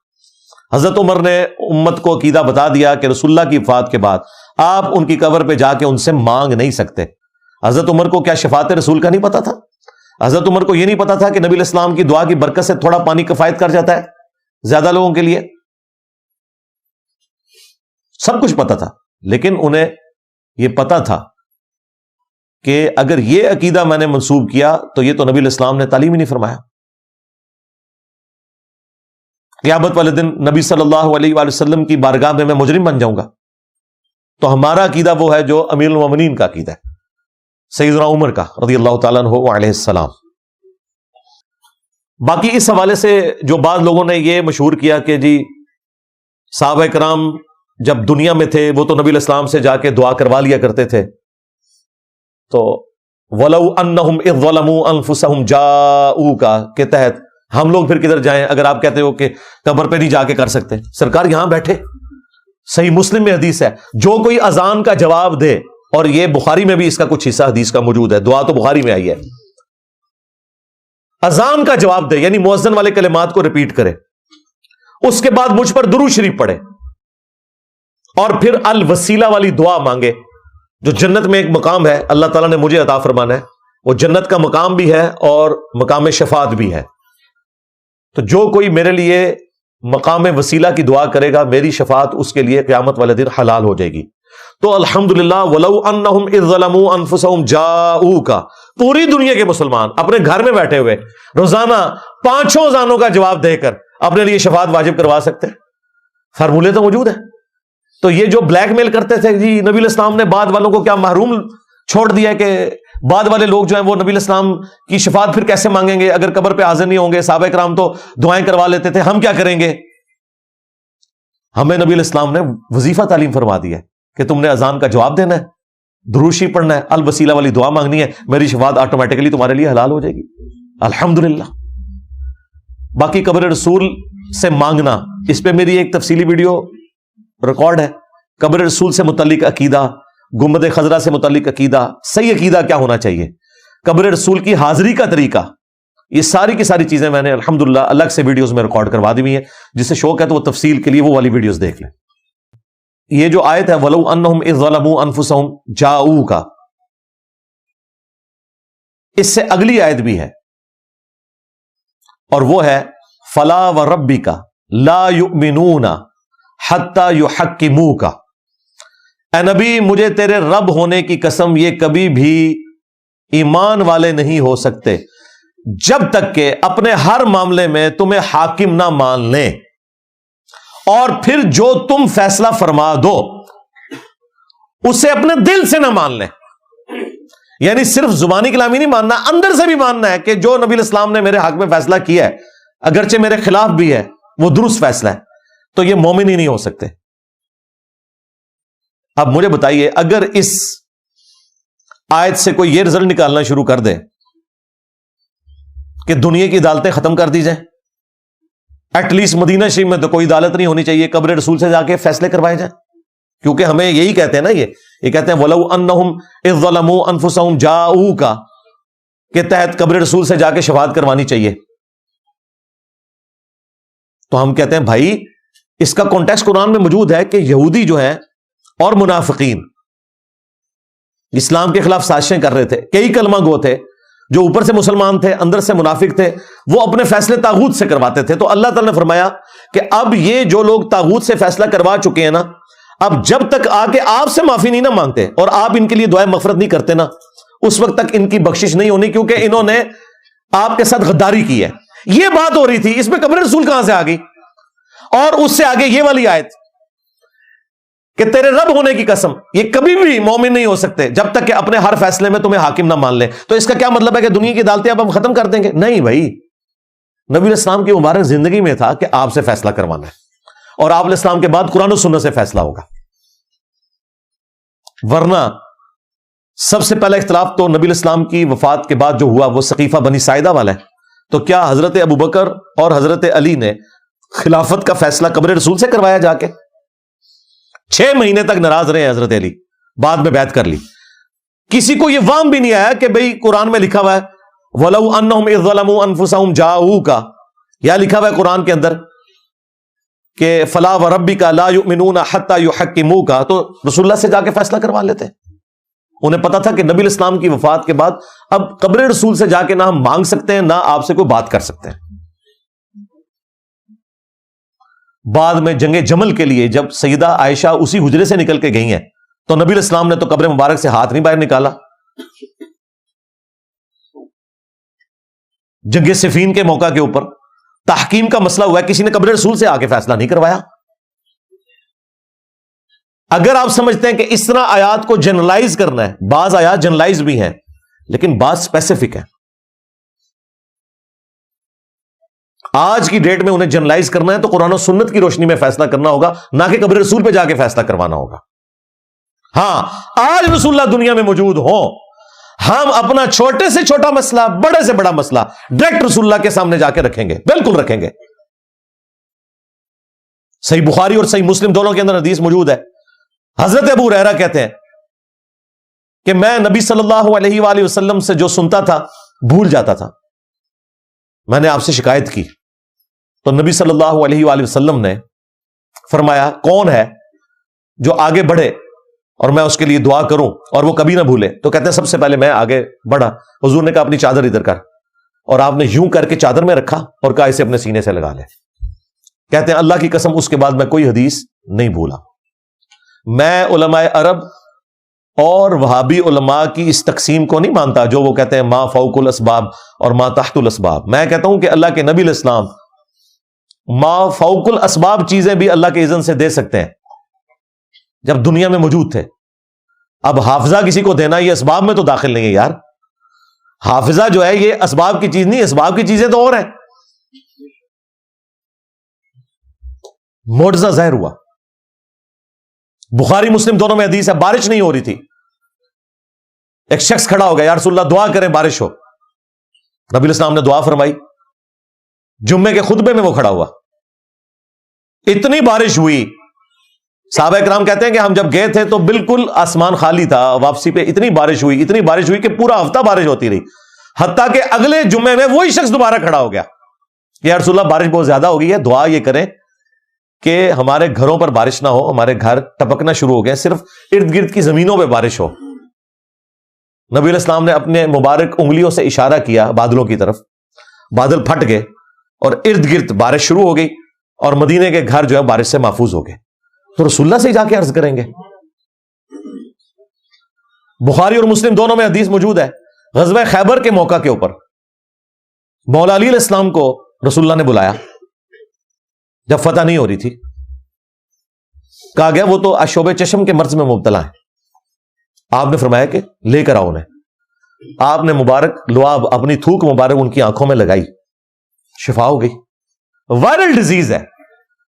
Speaker 1: حضرت عمر نے امت کو عقیدہ بتا دیا کہ رسول اللہ کی وفات کے بعد آپ ان کی قبر پہ جا کے ان سے مانگ نہیں سکتے۔ حضرت عمر کو کیا شفاعت رسول کا نہیں پتا تھا؟ حضرت عمر کو یہ نہیں پتا تھا کہ نبی علیہ السلام کی دعا کی برکت سے تھوڑا پانی کفایت کر جاتا ہے زیادہ لوگوں کے لیے؟ سب کچھ پتا تھا، لیکن انہیں یہ پتا تھا کہ اگر یہ عقیدہ میں نے منسوب کیا تو یہ تو نبی علیہ السلام نے تعلیم ہی نہیں فرمایا۔ قیامت والے دن نبی صلی اللہ علیہ وآلہ وسلم کی بارگاہ میں مجرم بن جاؤں گا، تو ہمارا عقیدہ وہ ہے جو امیر المومنین کا عقیدہ ہے، سیدنا عمر کا رضی اللہ تعالیٰ عنہ علیہ السلام۔ باقی اس حوالے سے جو بعض لوگوں نے یہ مشہور کیا کہ جی صحابہ کرام جب دنیا میں تھے وہ تو نبی علیہ السلام سے جا کے دعا کروا لیا کرتے تھے، تو وَلَوْ أَنَّهُمْ إِذْ ظَلَمُوا أَنفُسَهُمْ جَاءُوكَ کے تحت ہم لوگ پھر کدھر جائیں اگر آپ کہتے ہو کہ قبر پہ نہیں جا کے کر سکتے؟ سرکار یہاں بیٹھے، صحیح مسلم میں حدیث ہے، جو کوئی اذان کا جواب دے، اور یہ بخاری میں بھی اس کا کچھ حصہ حدیث کا موجود ہے، دعا تو بخاری میں آئی ہے، اذان کا جواب دے یعنی مؤذن والے کلمات کو ریپیٹ کرے، اس کے بعد مجھ پر درود شریف پڑھے اور پھر الوسیلہ والی دعا مانگے، جو جنت میں ایک مقام ہے اللہ تعالیٰ نے مجھے عطا فرمانا ہے، وہ جنت کا مقام بھی ہے اور مقام شفاعت بھی ہے۔ تو جو کوئی میرے لیے مقام وسیلہ کی دعا کرے گا میری شفاعت اس کے لیے قیامت والے دن حلال ہو جائے گی۔ تو الحمدللہ وَلَوْ أَنَّهُمْ إِذْ ظَلَمُوا أَنفُسَهُمْ جَاءُوكَ، پوری دنیا کے مسلمان اپنے گھر میں بیٹھے ہوئے روزانہ 5 اذانوں کا جواب دے کر اپنے لیے شفاعت واجب کروا سکتے ہیں، فارمولے تو موجود ہیں۔ تو یہ جو بلیک میل کرتے تھے جی نبی علیہ السلام نے بعد والوں کو کیا محروم چھوڑ دیا کہ بعد والے لوگ جو ہیں وہ نبی علیہ السلام کی شفاعت پھر کیسے مانگیں گے اگر قبر پہ حاضر نہیں ہوں گے؟ صحابہ کرام تو دعائیں کروا لیتے تھے، ہم کیا کریں گے؟ ہمیں نبی علیہ السلام نے وظیفہ تعلیم فرما دی ہے کہ تم نے اذان کا جواب دینا ہے، درود شریف پڑھنا ہے، الوسیلہ والی دعا مانگنی ہے، میری شفاعت آٹومیٹکلی تمہارے لیے حلال ہو جائے گی الحمدللہ۔ باقی قبر رسول سے مانگنا، اس پہ میری ایک تفصیلی ویڈیو ریکارڈ ہے، قبر رسول سے متعلق عقیدہ، گنبد خضرا سے متعلق عقیدہ، صحیح عقیدہ کیا ہونا چاہیے، قبر رسول کی حاضری کا طریقہ، یہ ساری کی ساری چیزیں میں نے الحمدللہ الگ سے ویڈیوز میں ریکارڈ کروا دی ہوئی ہیں، جسے شوق ہے تو وہ تفصیل کے لیے وہ والی ویڈیوز دیکھ لیں۔ یہ جو آیت ہے وَلَوْ أَنَّهُمْ إِذْ ظَلَمُوا أَنفُسَهُمْ جَاءُوكَ، اس سے اگلی آیت بھی ہے اور وہ ہے فَلَا وَرَبِّكَ لَا يُؤْمِنُونَ حَتَّى يُحَكِّمُوكَ، اے نبی مجھے تیرے رب ہونے کی قسم یہ کبھی بھی ایمان والے نہیں ہو سکتے جب تک کہ اپنے ہر معاملے میں تمہیں حاکم نہ مان لیں، اور پھر جو تم فیصلہ فرما دو اسے اپنے دل سے نہ مان لیں۔ یعنی صرف زبانی کلامی نہیں ماننا، اندر سے بھی ماننا ہے کہ جو نبی الاسلام نے میرے حق میں فیصلہ کیا ہے اگرچہ میرے خلاف بھی ہے وہ درست فیصلہ ہے، تو یہ مومن ہی نہیں ہو سکتے۔ اب مجھے بتائیے، اگر اس آیت سے کوئی یہ رزلٹ نکالنا شروع کر دے کہ دنیا کی عدالتیں ختم کر دی جائیں، ایٹ لیسٹ مدینہ شریف میں تو کوئی عدالت نہیں ہونی چاہیے، قبر رسول سے جا کے فیصلے کروائے جائیں، کیونکہ ہمیں یہی کہتے ہیں نا، یہ کہتے ہیں وَلَوْ أَنَّهُمْ إِذْ ظَلَمُوا أَنفُسَهُمْ جَاءُوكَ کے تحت قبر رسول سے جا کے شفاعت کروانی چاہیے۔ تو ہم کہتے ہیں بھائی اس کا کانٹیکسٹ قرآن میں موجود ہے کہ یہودی جو ہیں اور منافقین اسلام کے خلاف سازشیں کر رہے تھے، کئی کلمہ گو تھے جو اوپر سے مسلمان تھے اندر سے منافق تھے، وہ اپنے فیصلے طاغوت سے کرواتے تھے۔ تو اللہ تعالیٰ نے فرمایا کہ اب یہ جو لوگ طاغوت سے فیصلہ کروا چکے ہیں نا، اب جب تک آ کے آپ سے معافی نہیں نہ مانگتے اور آپ ان کے لیے دعائیں مغفرت نہیں کرتے نا، اس وقت تک ان کی بخشش نہیں ہونی، کیونکہ انہوں نے آپ کے ساتھ غداری کی ہے۔ یہ بات ہو رہی تھی، اس میں قبر رسول کہاں سے آ گئی؟ اور اس سے آگے یہ والی آیت کہ تیرے رب ہونے کی قسم، یہ کبھی بھی مومن نہیں ہو سکتے جب تک کہ اپنے ہر فیصلے میں تمہیں حاکم نہ مان لیں۔ تو اس کا کیا مطلب ہے کہ دنیا کی عدالتیں اب ہم ختم کر دیں گے؟ نہیں بھائی، نبی علیہ السلام کی مبارک زندگی میں تھا کہ آپ سے فیصلہ کروانا ہے، اور آپ علیہ السلام کے بعد قرآن و سنت سے فیصلہ ہوگا۔ ورنہ سب سے پہلا اختلاف تو نبی علیہ السلام کی وفات کے بعد جو ہوا وہ سقیفہ بنی ساعدہ والا ہے۔ تو کیا حضرت ابوبکر اور حضرت علی نے خلافت کا فیصلہ قبر رسول سے کروایا جا کے؟ 6 مہینے تک ناراض رہے حضرت علی، بعد میں بیعت کر لی۔ کسی کو یہ وہم بھی نہیں آیا کہ بھئی قرآن میں لکھا ہوا ہے وَلَوْ أَنَّهُمْ إِذْ ظَلَمُوا أَنفُسَهُمْ جَاءُوكَ، یا لکھا ہوا ہے قرآن کے اندر کہ فَلَا وَرَبِّكَ لَا يُؤْمِنُونَ حَتَّى يُحَكِّمُوكَ، تو رسول اللہ سے جا کے فیصلہ کروا لیتے۔ انہیں پتا تھا کہ نبی الاسلام کی وفات کے بعد اب قبر رسول سے جا کے نہ ہم مانگ سکتے ہیں نہ آپ سے کوئی بات کر سکتے ہیں۔ بعد میں جنگ جمل کے لیے جب سیدہ عائشہ اسی حجرے سے نکل کے گئی ہیں تو نبی الاسلام نے تو قبر مبارک سے ہاتھ نہیں باہر نکالا۔ جنگ صفین کے موقع کے اوپر تحکیم کا مسئلہ ہوا ہے، کسی نے قبر رسول سے آ کے فیصلہ نہیں کروایا۔ اگر آپ سمجھتے ہیں کہ اس طرح آیات کو جنرلائز کرنا ہے، بعض آیات جنرلائز بھی ہیں لیکن بعض اسپیسیفک ہیں، آج کی ڈیٹ میں انہیں جنرلائز کرنا ہے تو قرآن و سنت کی روشنی میں فیصلہ کرنا ہوگا، نہ کہ قبر رسول پہ جا کے فیصلہ کروانا ہوگا۔ ہاں، آج رسول اللہ دنیا میں موجود ہوں، ہم اپنا چھوٹے سے چھوٹا مسئلہ، بڑے سے بڑا مسئلہ ڈائریکٹ رسول اللہ کے سامنے جا کے رکھیں گے، بالکل رکھیں گے۔ صحیح بخاری اور صحیح مسلم دونوں کے اندر حدیث موجود ہے، حضرت ابو ہریرہ کہتے ہیں کہ میں نبی صلی اللہ علیہ وآلہ وسلم سے جو سنتا تھا بھول جاتا تھا، میں نے آپ سے شکایت کی تو نبی صلی اللہ علیہ وآلہ وسلم نے فرمایا کون ہے جو آگے بڑھے اور میں اس کے لیے دعا کروں اور وہ کبھی نہ بھولے؟ تو کہتے ہیں سب سے پہلے میں آگے بڑھا، حضور نے کہا اپنی چادر ادھر کر، اور آپ نے یوں کر کے چادر میں رکھا اور کہا اسے اپنے سینے سے لگا لے۔ کہتے ہیں اللہ کی قسم اس کے بعد میں کوئی حدیث نہیں بھولا۔ میں علماء عرب اور وہابی علماء کی اس تقسیم کو نہیں مانتا جو وہ کہتے ہیں ما فوق الاسباب اور ما تحت الاسباب۔ میں کہتا ہوں کہ اللہ کے نبی علیہ السلام ما فوق الاسباب چیزیں بھی اللہ کے اذن سے دے سکتے ہیں جب دنیا میں موجود تھے۔ اب حافظہ کسی کو دینا یہ اسباب میں تو داخل نہیں ہے یار، حافظہ جو ہے یہ اسباب کی چیز نہیں، اسباب کی چیزیں تو اور ہیں۔ معجزہ ظاہر ہوا، بخاری مسلم دونوں میں حدیث ہے، بارش نہیں ہو رہی تھی، ایک شخص کھڑا ہو گیا یا رسول اللہ دعا کریں بارش ہو، نبی الاسلام نے دعا فرمائی، جمعے کے خطبے میں وہ کھڑا ہوا، اتنی بارش ہوئی، صحابہ کرام کہتے ہیں کہ ہم جب گئے تھے تو بالکل آسمان خالی تھا، واپسی پہ اتنی بارش ہوئی کہ پورا ہفتہ بارش ہوتی رہی، حتیٰ کہ اگلے جمعے میں وہی شخص دوبارہ کھڑا ہو گیا کہ یا رسول اللہ بارش بہت زیادہ ہو گئی ہے، دعا یہ کریں کہ ہمارے گھروں پر بارش نہ ہو، ہمارے گھر ٹپکنا شروع ہو گئے، صرف ارد گرد کی زمینوں پہ بارش ہو۔ نبی علیہ السلام نے اپنے مبارک انگلیوں سے اشارہ کیا بادلوں کی طرف، بادل پھٹ گئے اور ارد گرد بارش شروع ہو گئی اور مدینے کے گھر جو ہے بارش سے محفوظ ہو گئے۔ تو رسول اللہ سے ہی جا کے عرض کریں گے۔ بخاری اور مسلم دونوں میں حدیث موجود ہے، غزوہ خیبر کے موقع کے اوپر مولا علی علیہ السلام کو رسول اللہ نے بلایا جب فتح نہیں ہو رہی تھی، کہا گیا وہ تو اشوب چشم کے مرض میں مبتلا ہے، آپ نے فرمایا کہ لے کر آؤ انہیں۔ آپ نے مبارک لعاب اپنی تھوک مبارک ان کی آنکھوں میں لگائی, شفا ہو گئی. وائرل ڈیزیز ہے,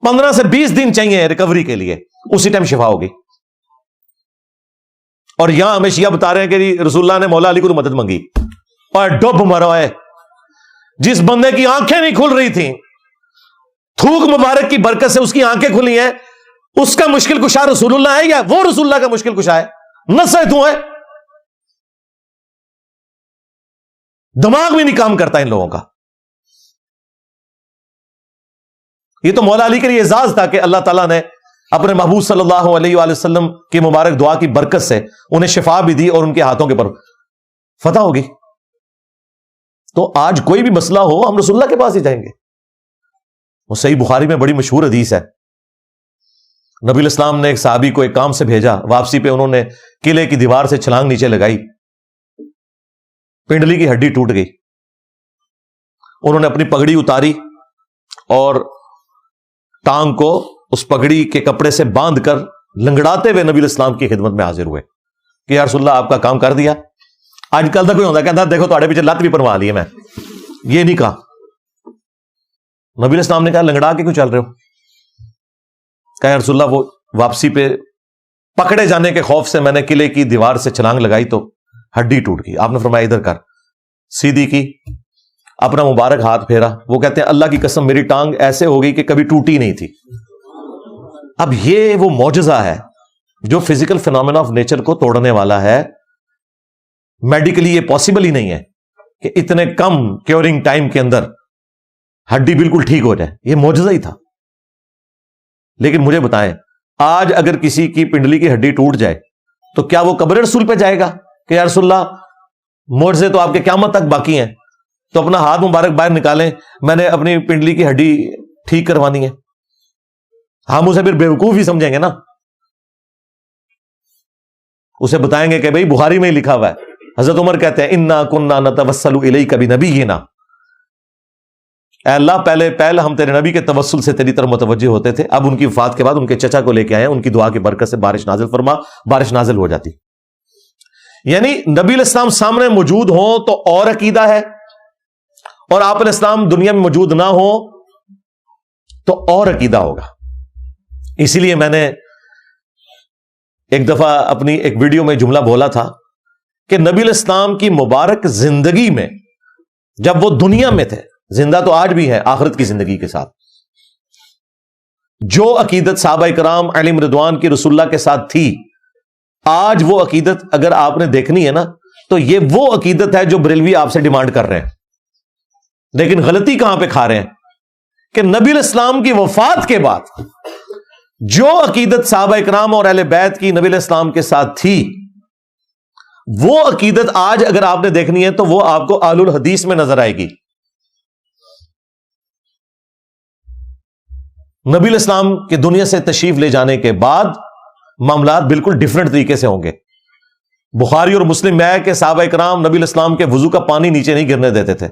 Speaker 1: 15 سے 20 دن چاہیے ریکوری کے لیے, اسی ٹائم شفا ہو گئی. اور یہاں ہمیں شیعہ بتا رہے ہیں کہ رسول اللہ نے مولا علی کو مدد مانگی, اور ڈب مرو ہے. جس بندے کی آنکھیں نہیں کھل رہی تھیں, تھوک مبارک کی برکت سے اس کی آنکھیں کھلی ہیں, اس کا مشکل کشا رسول اللہ ہے یا وہ رسول اللہ کا مشکل کشا ہے؟ نسے تو ہے. دماغ بھی نہیں کام کرتا ان لوگوں کا. یہ تو مولا علی کے لیے اعزاز تھا کہ اللہ تعالیٰ نے اپنے محبوب صلی اللہ علیہ وآلہ وسلم کی مبارک دعا کی برکت سے انہیں شفا بھی دی اور ان کے ہاتھوں کے پر فتح ہوگی. تو آج کوئی بھی مسئلہ ہو ہم رسول اللہ کے پاس ہی جائیں گے. وہ صحیح بخاری میں بڑی مشہور حدیث ہے, نبی الاسلام نے ایک صحابی کو ایک کام سے بھیجا, واپسی پہ انہوں نے قلعے کی دیوار سے چھلانگ نیچے لگائی, پنڈلی کی ہڈی ٹوٹ گئی. انہوں نے اپنی پگڑی اتاری اور ٹانگ کو اس پگڑی کے کپڑے سے باندھ کر لنگڑاتے ہوئے نبی الاسلام کی خدمت میں حاضر ہوئے کہ یا رسول اللہ آپ کا کام کر دیا. آج کل تک کوئی ہوتا کہتا دیکھو تھوڑے پیچھے لت بھی پروا لی ہے میں, یہ نہیں کہا. نبی الاسلام نے کہا لنگڑا کے کیوں چل رہے ہو؟ کہا یا رسول اللہ وہ واپسی پہ پکڑے جانے کے خوف سے میں نے قلعے کی دیوار سے چھلانگ لگائی تو ہڈی ٹوٹ گئی. آپ نے فرمایا ادھر کر, سیدھی کی, اپنا مبارک ہاتھ پھیرا. وہ کہتے ہیں اللہ کی قسم میری ٹانگ ایسے ہو گئی کہ کبھی ٹوٹی نہیں تھی. اب یہ وہ معجزہ ہے جو فزیکل فینومینا آف نیچر کو توڑنے والا ہے. میڈیکلی یہ پاسبل ہی نہیں ہے کہ اتنے کم کیورنگ ٹائم کے اندر ہڈی بالکل ٹھیک ہو جائے. یہ معجزہ ہی تھا. لیکن مجھے بتائیں, آج اگر کسی کی پنڈلی کی ہڈی ٹوٹ جائے تو کیا وہ قبر رسول پہ جائے گا کہ یا رسول اللہ معجزے تو آپ کے قیامت تک باقی ہیں, تو اپنا ہاتھ مبارک باہر نکالیں, میں نے اپنی پنڈلی کی ہڈی ٹھیک کروانی ہے؟ ہم اسے پھر بیوقوف ہی سمجھیں گے نا. اسے بتائیں گے کہ بھائی بخاری میں ہی لکھا ہوا ہے, حضرت عمر کہتے ہیں انا کننا نتوسل الیک بنبینا, اے اللہ پہلے ہم تیرے نبی کے توسل سے تیری طرف متوجہ ہوتے تھے, اب ان کی وفات کے بعد ان کے چچا کو لے کے آئے ہیں, ان کی دعا کی برکت سے بارش نازل فرما, بارش نازل ہو جاتی. یعنی نبی علیہ السلام سامنے موجود ہوں تو اور عقیدہ ہے, اور آپ علیہ السلام دنیا میں موجود نہ ہو تو اور عقیدہ ہوگا. اسی لیے میں نے ایک دفعہ اپنی ایک ویڈیو میں جملہ بولا تھا کہ نبی علیہ السلام کی مبارک زندگی میں جب وہ دنیا میں تھے, زندہ تو آج بھی ہے آخرت کی زندگی کے ساتھ, جو عقیدت صحابہ کرام علیہم رضوان کی رسول اللہ کے ساتھ تھی, آج وہ عقیدت اگر آپ نے دیکھنی ہے نا تو یہ وہ عقیدت ہے جو بریلوی آپ سے ڈیمانڈ کر رہے ہیں. لیکن غلطی کہاں پہ کھا رہے ہیں کہ نبی علیہ السلام کی وفات کے بعد جو عقیدت صحابہ کرام اور اہل بیت کی نبی علیہ السلام کے ساتھ تھی, وہ عقیدت آج اگر آپ نے دیکھنی ہے تو وہ آپ کو اہل الحدیث میں نظر آئے گی. نبی علیہ السلام کے دنیا سے تشریف لے جانے کے بعد معاملات بالکل ڈیفرنٹ طریقے سے ہوں گے. بخاری اور مسلم میں ہے کہ صحابہ کرام نبی علیہ السلام کے وضو کا پانی نیچے نہیں گرنے دیتے تھے.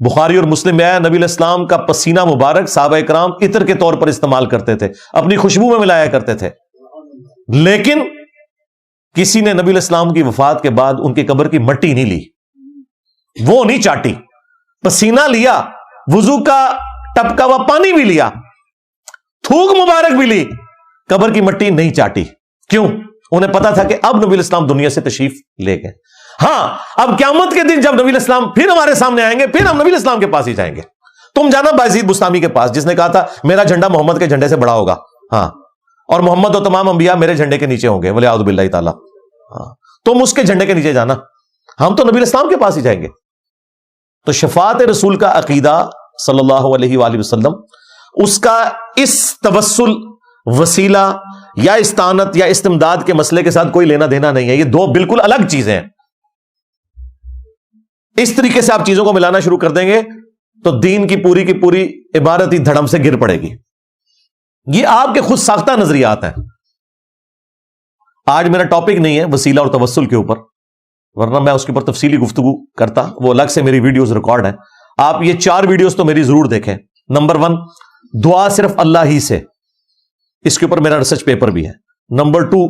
Speaker 1: بخاری اور مسلم میں ہے نبی علیہ السلام کا پسینہ مبارک صحابہ کرام عطر کے طور پر استعمال کرتے تھے, اپنی خوشبو میں ملایا کرتے تھے. لیکن کسی نے نبی علیہ السلام کی وفات کے بعد ان کی قبر کی مٹی نہیں لی, وہ نہیں چاٹی, پسینہ لیا, وضو کا ٹپکا ہوا پانی بھی لیا, تھوک مبارک بھی لی, قبر کی مٹی نہیں چاٹی. کیوں؟ انہیں پتا تھا کہ اب نبی علیہ السلام دنیا سے تشریف لے گئے. ہاں, اب قیامت کے دن جب نبی علیہ السلام پھر ہمارے سامنے آئیں گے, پھر ہم نبی علیہ السلام کے پاس ہی جائیں گے. تم جانا بازید بستامی کے پاس جس نے کہا تھا میرا جھنڈا محمد کے جھنڈے سے بڑا ہوگا, ہاں, اور محمد و تمام انبیاء میرے جھنڈے کے نیچے ہوں گے, ولی اعوذ باللہ تعالی. ہاں, تم اس کے جھنڈے کے نیچے جانا, ہم تو نبی علیہ السلام کے پاس ہی جائیں گے. تو شفاعت رسول کا عقیدہ صلی اللہ علیہ وآلہ وسلم, اس کا اس توسل, وسیلہ یا استعانت یا استمداد کے مسئلے کے ساتھ کوئی لینا دینا نہیں ہے. یہ دو بالکل الگ چیزیں ہیں. اس طریقے سے آپ چیزوں کو ملانا شروع کر دیں گے تو دین کی پوری عبارت ہی دھڑم سے گر پڑے گی. یہ آپ کے خود ساختہ نظریات ہیں. آج میرا ٹاپک نہیں ہے وسیلہ اور توسل کے اوپر, ورنہ میں اس کے اوپر تفصیلی گفتگو کرتا, وہ الگ سے میری ویڈیوز ریکارڈ ہیں. آپ یہ 4 ویڈیوز تو میری ضرور دیکھیں. نمبر 1, دعا صرف اللہ ہی سے, اس کے اوپر میرا ریسرچ پیپر بھی ہے. نمبر 2,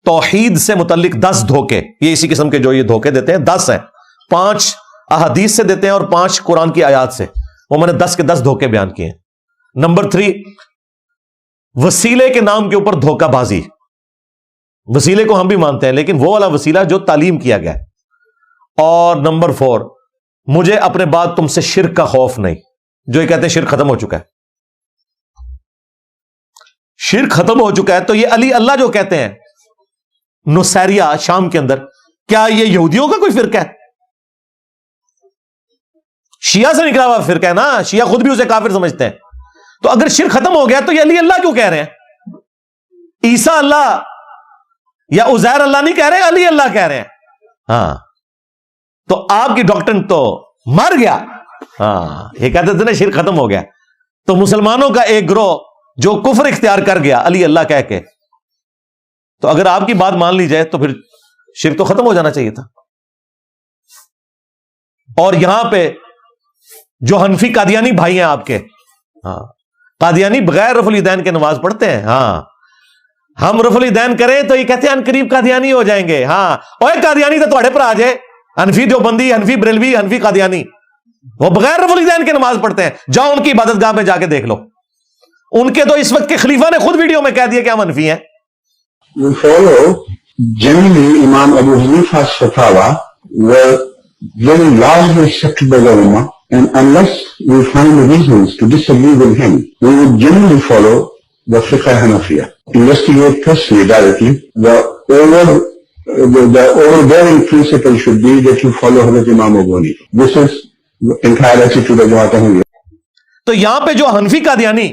Speaker 1: توحید سے متعلق 10 دھوکے، یہ اسی قسم کے جو یہ دھوکے دیتے ہیں 10 ہیں، 5 احادیث سے دیتے ہیں اور 5 قرآن کی آیات سے، وہ میں نے 10 کے 10 دھوکے بیان کیے ہیں۔ نمبر 3، وسیلے کے نام کے اوپر دھوکہ بازی۔ وسیلے کو ہم بھی مانتے ہیں لیکن وہ والا وسیلہ جو تعلیم کیا گیا ہے۔ اور نمبر 4، مجھے اپنے بعد تم سے شرک کا خوف نہیں، جو یہ کہتے ہیں شرک ختم ہو چکا ہے، شرک ختم ہو چکا ہے۔ تو یہ علی اللہ جو کہتے ہیں نصیریہ شام کے اندر، کیا یہ یہودیوں کا کوئی فرقہ ہے؟ شیعہ سے نکلا ہوا فرقہ ہے نا، شیعہ خود بھی اسے کافر سمجھتے ہیں۔ تو اگر شرک ختم ہو گیا تو یہ علی اللہ کیوں کہہ رہے ہیں؟ عیسیٰ اللہ یا عزیر اللہ نہیں کہہ رہے، علی اللہ کہہ رہے ہیں۔ ہاں تو آپ کی ڈاکٹرن تو مر گیا۔ ہاں یہ کہتے تھے نا شرک ختم ہو گیا، تو مسلمانوں کا ایک گروہ جو کفر اختیار کر گیا علی اللہ کہہ کے، تو اگر آپ کی بات مان لی جائے تو پھر شرک تو ختم ہو جانا چاہیے تھا۔ اور یہاں پہ جو حنفی قادیانی بھائی ہیں آپ کے، ہاں قادیانی بغیر رفع الیدین کے نماز پڑھتے ہیں۔ ہاں ہم رفع الیدین کریں تو یہ کہتے ہیں ان قریب قادیانی ہو جائیں گے۔ ہاں اوے قادیانی تو تھوڑے پر آ جائے، حنفی دیوبندی، حنفی بریلوی، حنفی قادیانی، وہ بغیر رفع الیدین کے نماز پڑھتے ہیں۔ جاؤ ان کی عبادت گاہ میں جا کے دیکھ لو، ان کے تو اس وقت کے خلیفہ نے خود ویڈیو میں کہہ دیا کہ ہم حنفی ہیں۔
Speaker 4: We follow generally Imam Abu Hanifa's fatwa were very largely accepted by the Ummah, and unless we find reasons to disagree with him, we would generally follow the Fiqh Hanafiya. Investigate personally directly. The overbearing principle should be that you follow Hazrat Imam Abu Hanifa. This is the entire attitude of Jamaat Ahmadiyya.
Speaker 1: تو یہاں پہ جو حنفی قادیانی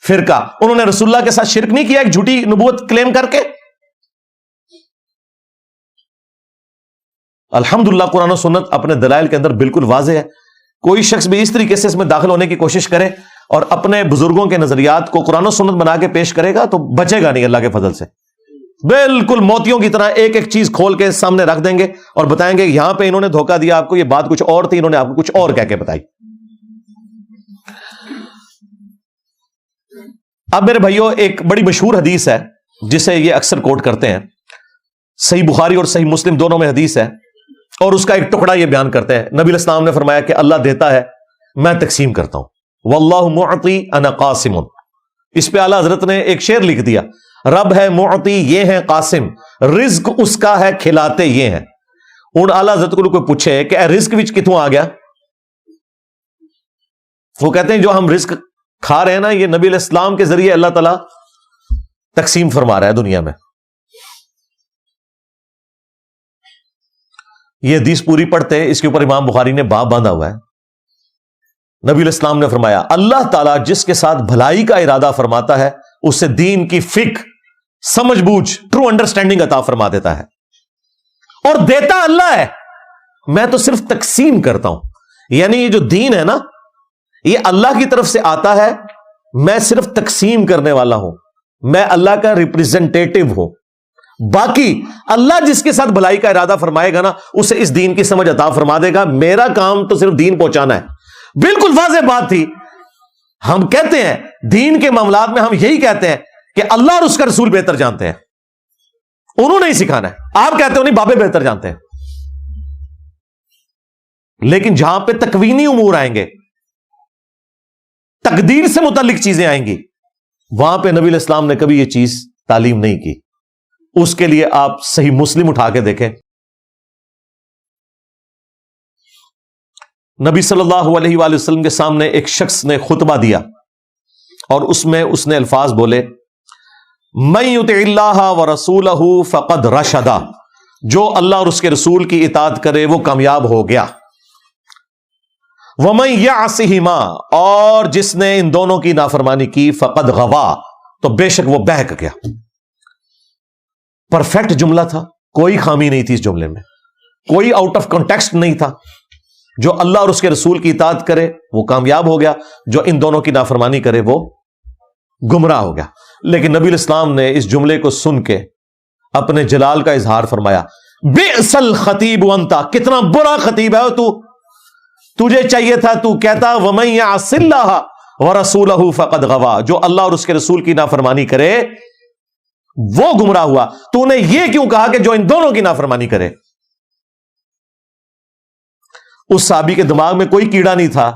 Speaker 1: فرقہ، انہوں نے رسول اللہ کے ساتھ شرک نہیں کیا ایک جھوٹی نبوت کلیم کر کے؟ الحمدللہ قرآن و سنت اپنے دلائل کے اندر بالکل واضح ہے۔ کوئی شخص بھی اس طریقے سے اس میں داخل ہونے کی کوشش کرے اور اپنے بزرگوں کے نظریات کو قرآن و سنت بنا کے پیش کرے گا تو بچے گا نہیں اللہ کے فضل سے۔ بالکل موتیوں کی طرح ایک ایک چیز کھول کے سامنے رکھ دیں گے اور بتائیں گے یہاں پہ انہوں نے دھوکہ دیا آپ کو، یہ بات کچھ اور تھی، انہوں نے آپ کو کچھ اور کہہ کے بتائی۔ اب میرے بھائیوں ایک بڑی مشہور حدیث ہے جسے یہ اکثر کوٹ کرتے ہیں، صحیح بخاری اور صحیح مسلم دونوں میں حدیث ہے، اور اس کا ایک ٹکڑا یہ بیان کرتے ہیں۔ نبی علیہ السلام نے فرمایا کہ اللہ دیتا ہے، میں تقسیم کرتا ہوں، واللہ معطی انا قاسم۔ اس پہ اعلیٰ حضرت نے ایک شعر لکھ دیا، رب ہے معطی، یہ ہے قاسم، رزق اس کا ہے، کھلاتے یہ ہیں۔ ان اعلیٰ حضرت کو کوئی پوچھے کہ اے رزق وچ کتوں آ گیا، وہ کہتے ہیں جو ہم رزق کھا رہے ہیں نا، یہ نبی علیہ السلام کے ذریعے اللہ تعالیٰ تقسیم فرما رہا ہے دنیا میں۔ یہ حدیث پوری پڑھتے اس کے اوپر امام بخاری نے باب باندھا ہوا ہے۔ نبی علیہ السلام نے فرمایا اللہ تعالیٰ جس کے ساتھ بھلائی کا ارادہ فرماتا ہے اسے دین کی فقہ، سمجھ بوجھ، ٹرو انڈرسٹینڈنگ عطا فرما دیتا ہے، اور دیتا اللہ ہے، میں تو صرف تقسیم کرتا ہوں۔ یعنی یہ جو دین ہے نا یہ اللہ کی طرف سے آتا ہے، میں صرف تقسیم کرنے والا ہوں، میں اللہ کا ریپریزنٹیٹو ہوں۔ باقی اللہ جس کے ساتھ بھلائی کا ارادہ فرمائے گا نا اسے اس دین کی سمجھ عطا فرما دے گا، میرا کام تو صرف دین پہنچانا ہے۔ بالکل واضح بات تھی۔ ہم کہتے ہیں دین کے معاملات میں ہم یہی کہتے ہیں کہ اللہ اور اس کا رسول بہتر جانتے ہیں، انہوں نے ہی سکھانا ہے۔ آپ کہتے ہو نہیں بابے بہتر جانتے ہیں، لیکن جہاں پہ تکوینی امور آئیں گے، تقدیر سے متعلق چیزیں آئیں گی، وہاں پہ نبی علیہ السلام نے کبھی یہ چیز تعلیم نہیں کی۔ اس کے لیے آپ صحیح مسلم اٹھا کے دیکھیں، نبی صلی اللہ علیہ وآلہ وسلم کے سامنے ایک شخص نے خطبہ دیا اور اس میں اس نے الفاظ بولے، من یطع اللہ ورسولہ فقد رشد، جو اللہ اور اس کے رسول کی اطاعت کرے وہ کامیاب ہو گیا، ومن یعصہما، اور جس نے ان دونوں کی نافرمانی کی، فقد غوا، تو بے شک وہ بہک گیا۔ پرفیکٹ جملہ تھا، کوئی خامی نہیں تھی اس جملے میں، کوئی آؤٹ آف کانٹیکسٹ نہیں تھا۔ جو اللہ اور اس کے رسول کی اطاعت کرے وہ کامیاب ہو گیا، جو ان دونوں کی نافرمانی کرے وہ گمراہ ہو گیا۔ لیکن نبی علیہ السلام نے اس جملے کو سن کے اپنے جلال کا اظہار فرمایا، بئس الخطیب انت، کتنا برا خطیب ہے تو، تجھے چاہیے تھا تو کہتا ومن یعص اللہ ورسولہ فقد غوا، جو اللہ اور اس کے رسول کی نافرمانی کرے وہ گمراہ ہوا. تو نے یہ کیوں کہا کہ جو ان دونوں کی نافرمانی کرے؟ اس صحابی کے دماغ میں کوئی کیڑا نہیں تھا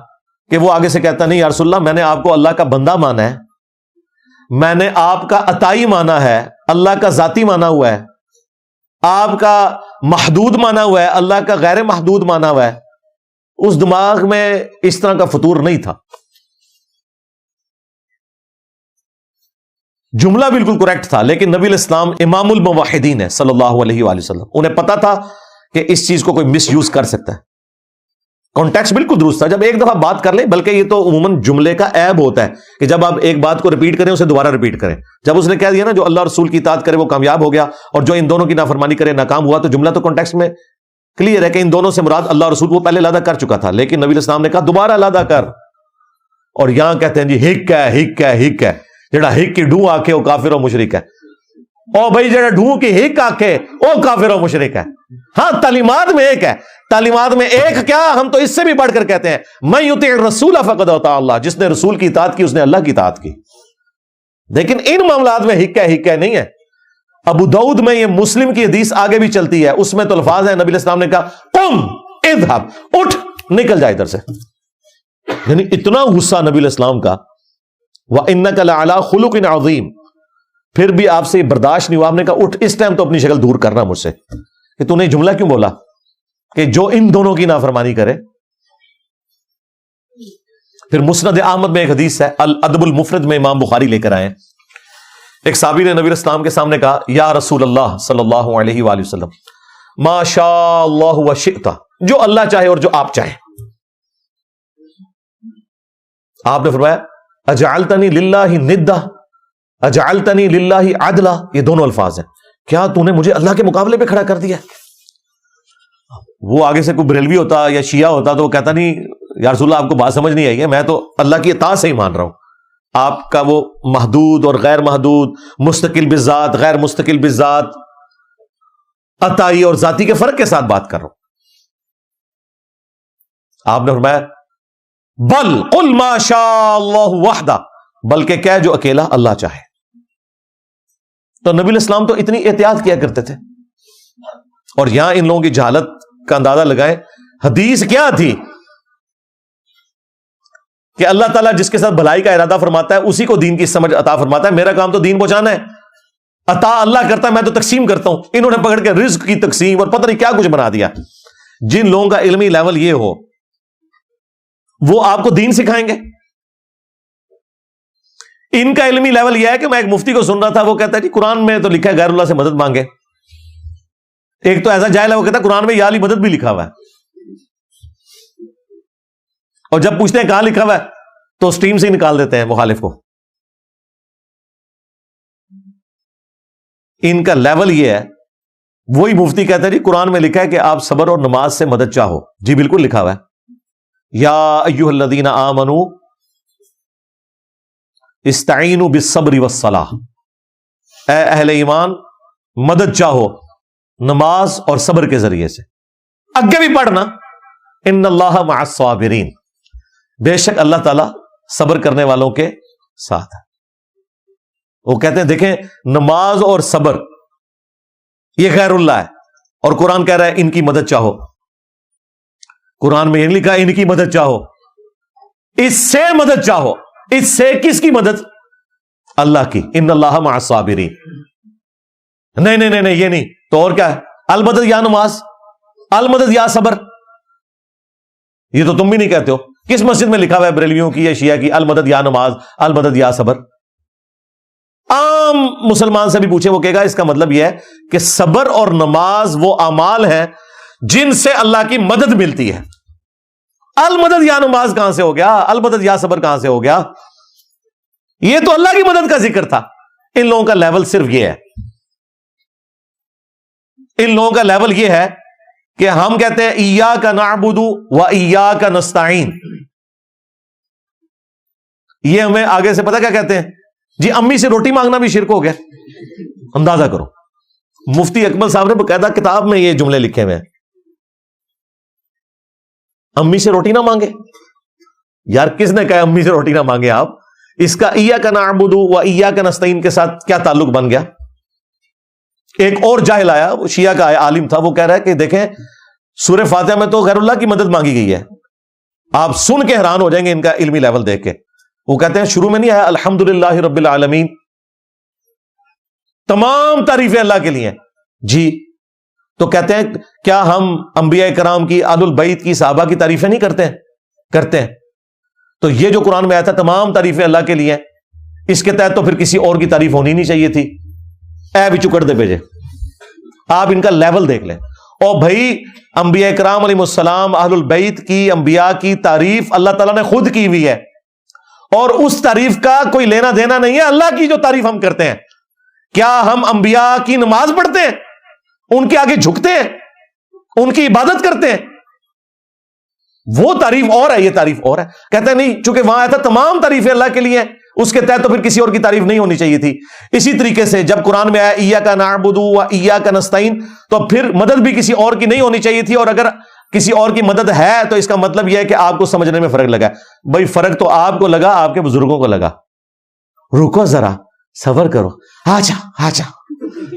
Speaker 1: کہ وہ آگے سے کہتا نہیں یا رسول اللہ میں نے آپ کو اللہ کا بندہ مانا ہے, میں نے آپ کا عطائی مانا ہے, اللہ کا ذاتی مانا ہوا ہے, آپ کا محدود مانا ہوا ہے, اللہ کا غیر محدود مانا ہوا ہے. اس دماغ میں اس طرح کا فطور نہیں تھا. جملہ بالکل کریکٹ تھا, لیکن نبی علیہ السلام امام الموحدین ہے صلی اللہ علیہ وآلہ وسلم, انہیں پتا تھا کہ اس چیز کو کوئی مس یوز کر سکتا ہے. کانٹیکسٹ بالکل درست تھا. جب ایک دفعہ بات کر لیں, بلکہ یہ تو عموماً جملے کا عیب ہوتا ہے کہ جب آپ ایک بات کو ریپیٹ کریں اسے دوبارہ ریپیٹ کریں. جب اس نے کہہ دیا نا جو اللہ رسول کی اطاعت کرے وہ کامیاب ہو گیا اور جو ان دونوں کی نافرمانی کرے ناکام ہوا, تو جملہ تو کانٹیکسٹ میں کلیئر ہے کہ ان دونوں سے مراد اللہ رسول وہ پہلے علیحدہ کر چکا تھا, لیکن نبی علیہ السلام نے کہا دوبارہ علیحدہ کر. اور یہاں کہتے ہیں جی ہک ہے ہک ہے ہک ہے, جڑا ہک کی ڈھوں آکھے وہ کافر و مشرک ہے. او بھائی جڑا ڈھوں کی ہک آکھے وہ کافر و مشرک ہے. ہاں تعلیمات میں ایک ہے, تعلیمات میں ایک کیا, ہم تو اس سے بھی بڑھ کر کہتے ہیں من یطع الرسول فقد اطاع اللہ, جس نے رسول کی اطاعت کی اس نے اللہ کی اطاعت کی. لیکن ان معاملات میں ہک ہے نہیں ہے. ابو داؤد میں یہ مسلم کی حدیث آگے بھی چلتی ہے, اس میں تو الفاظ ہیں نبی علیہ السلام نے کہا قم اذهب, اٹھ نکل جائے ادھر سے. یعنی اتنا غصہ نبی علیہ السلام کا. وَإِنَّكَ لَعَلَىٰ خُلُقٍ عَظِيمٍ, پھر بھی آپ سے یہ برداشت نہیں ہوا. آپ نے کہا اٹھ, اس ٹائم تو اپنی شکل دور کرنا مجھ سے کہ تو نے جملہ کیوں بولا کہ جو ان دونوں کی نافرمانی کرے. پھر مسند احمد میں ایک حدیث ہے, الادب المفرد میں امام بخاری لے کر آئے. ایک صحابی نے نبی علیہ السلام کے سامنے کہا یا رسول اللہ صلی اللہ علیہ وآلہ وسلم ما شاء اللہ وشئت, جو اللہ چاہے اور جو آپ چاہیں. آپ نے فرمایا اجعلتنی للہ ندہ اجعلتنی للہ عدلا, یہ دونوں الفاظ ہیں. کیا تو نے مجھے اللہ کے مقابلے پہ کھڑا کر دیا؟ وہ آگے سے کوئی بریلوی ہوتا یا شیعہ ہوتا تو وہ کہتا نہیں یا رسول اللہ آپ کو بات سمجھ نہیں آئی ہے, میں تو اللہ کی اطاعت سے ہی مان رہا ہوں. آپ کا وہ محدود اور غیر محدود, مستقل بالذات غیر مستقل بالذات, عطائی اور ذاتی کے فرق کے ساتھ بات کر رہا ہوں. آپ نے فرمایا بل قل ما شاء اللہ وحدہ, بلکہ کیا جو اکیلا اللہ چاہے. تو نبی علیہ السلام تو اتنی احتیاط کیا کرتے تھے. اور یہاں ان لوگوں کی جہالت کا اندازہ لگائیں, حدیث کیا تھی کہ اللہ تعالیٰ جس کے ساتھ بھلائی کا ارادہ فرماتا ہے اسی کو دین کی سمجھ عطا فرماتا ہے. میرا کام تو دین پہنچانا ہے, عطا اللہ کرتا ہے, میں تو تقسیم کرتا ہوں. انہوں نے پکڑ کے رزق کی تقسیم اور پتہ نہیں کیا کچھ بنا دیا. جن لوگوں کا علمی لیول یہ ہو وہ آپ کو دین سکھائیں گے. ان کا علمی لیول یہ ہے کہ میں ایک مفتی کو سن رہا تھا, وہ کہتا ہے جی قرآن میں تو لکھا ہے غیر اللہ سے مدد مانگے. ایک تو ایسا جاہل ہے وہ کہتا ہے قرآن میں یا علی مدد بھی لکھا ہوا ہے, اور جب پوچھتے ہیں کہاں لکھا ہوا ہے تو اسٹریم سے ہی نکال دیتے ہیں مخالف کو. ان کا لیول یہ ہے. وہی مفتی کہتا ہے جی قرآن میں لکھا ہے کہ آپ صبر اور نماز سے مدد چاہو. جی بالکل لکھا ہوا ہے, یا ایھا الذین آمنوا استعینوا بالصبر والصلاۃ, اے اہل ایمان مدد چاہو نماز اور صبر کے ذریعے سے. آگے بھی پڑھنا ان اللہ مع الصابرین, بے شک اللہ تعالیٰ صبر کرنے والوں کے ساتھ ہے. وہ کہتے ہیں دیکھیں نماز اور صبر یہ غیر اللہ ہے, اور قرآن کہہ رہا ہے ان کی مدد چاہو. قرآن میں یہ نہیں لکھا ان کی مدد چاہو, اس سے مدد چاہو. اس سے کس کی مدد؟ اللہ کی. ان اللہ مع الصابرین. نہیں نہیں نہیں یہ نہیں تو اور کیا ہے؟ المدد یا نماز, المدد یا صبر. یہ تو تم بھی نہیں کہتے ہو. کس مسجد میں لکھا ہوا ہے بریلویوں کی یا شیعہ کی المدد یا نماز المدد یا صبر؟ عام مسلمان سے بھی پوچھے وہ کہے گا اس کا مطلب یہ ہے کہ صبر اور نماز وہ اعمال ہیں جن سے اللہ کی مدد ملتی ہے. المدد یا نماز کہاں سے ہو گیا؟ المدد یا صبر کہاں سے ہو گیا؟ یہ تو اللہ کی مدد کا ذکر تھا. ان لوگوں کا لیول صرف یہ ہے, ان لوگوں کا لیول یہ ہے کہ ہم کہتے ہیں ایاک نعبد و ایاک نستعین. یہ ہمیں آگے سے پتہ کیا کہتے ہیں جی امی سے روٹی مانگنا بھی شرک ہو گیا. اندازہ کرو, مفتی اکمل صاحب نے باقاعدہ کتاب میں یہ جملے لکھے ہوئے ہیں. امی سے روٹی نہ مانگے, یار کس نے کہا امی سے روٹی نہ مانگے آپ؟ اس کا ایاک نعبد و ایاک نستعین کے ساتھ کیا تعلق بن گیا؟ ایک اور جاہل آیا, وہ شیعہ کا عالم تھا, وہ کہہ رہا ہے کہ دیکھیں سورہ فاتحہ میں تو غیر اللہ کی مدد مانگی گئی ہے. آپ سن کے حیران ہو جائیں گے ان کا علمی لیول دیکھ کے. وہ کہتے ہیں شروع میں نہیں آیا الحمدللہ رب العالمین, تمام تعریفیں اللہ کے لیے ہیں جی. تو کہتے ہیں کیا ہم انبیاء کرام کی, اہل البیت کی, صحابہ کی تعریفیں نہیں کرتے ہیں؟ کرتے ہیں. تو یہ جو قرآن میں آیا تھا تمام تعریفیں اللہ کے لیے ہیں, اس کے تحت تو پھر کسی اور کی تعریف ہونی نہیں چاہیے تھی. اے بھی چکڑ دے بھیجے. آپ ان کا لیول دیکھ لیں. اور بھائی انبیاء کرام علیہ السلام, اہل البیت کی, انبیاء کی تعریف اللہ تعالیٰ نے خود کی ہوئی ہے, اور اس تعریف کا کوئی لینا دینا نہیں ہے اللہ کی جو تعریف ہم کرتے ہیں. کیا ہم انبیاء کی نماز پڑھتے ہیں, ان کے آگے جھکتے ہیں, ان کی عبادت کرتے ہیں؟ وہ تعریف اور ہے, یہ تعریف اور ہے. کہتے ہیں نہیں, چونکہ وہاں آیا تھا تمام تعریفیں اللہ کے لیے ہیں, اس کے تحت تو پھر کسی اور کی تعریف نہیں ہونی چاہیے تھی. اسی طریقے سے جب قرآن میں آیا ایاک نعبد و ایاک نستعین, تو پھر مدد بھی کسی اور کی نہیں ہونی چاہیے تھی, اور اگر کسی اور کی مدد ہے تو اس کا مطلب یہ ہے کہ آپ کو سمجھنے میں فرق لگا. بھائی فرق تو آپ کو لگا, آپ کے بزرگوں کو لگا. رکو ذرا, صبر کرو, آجا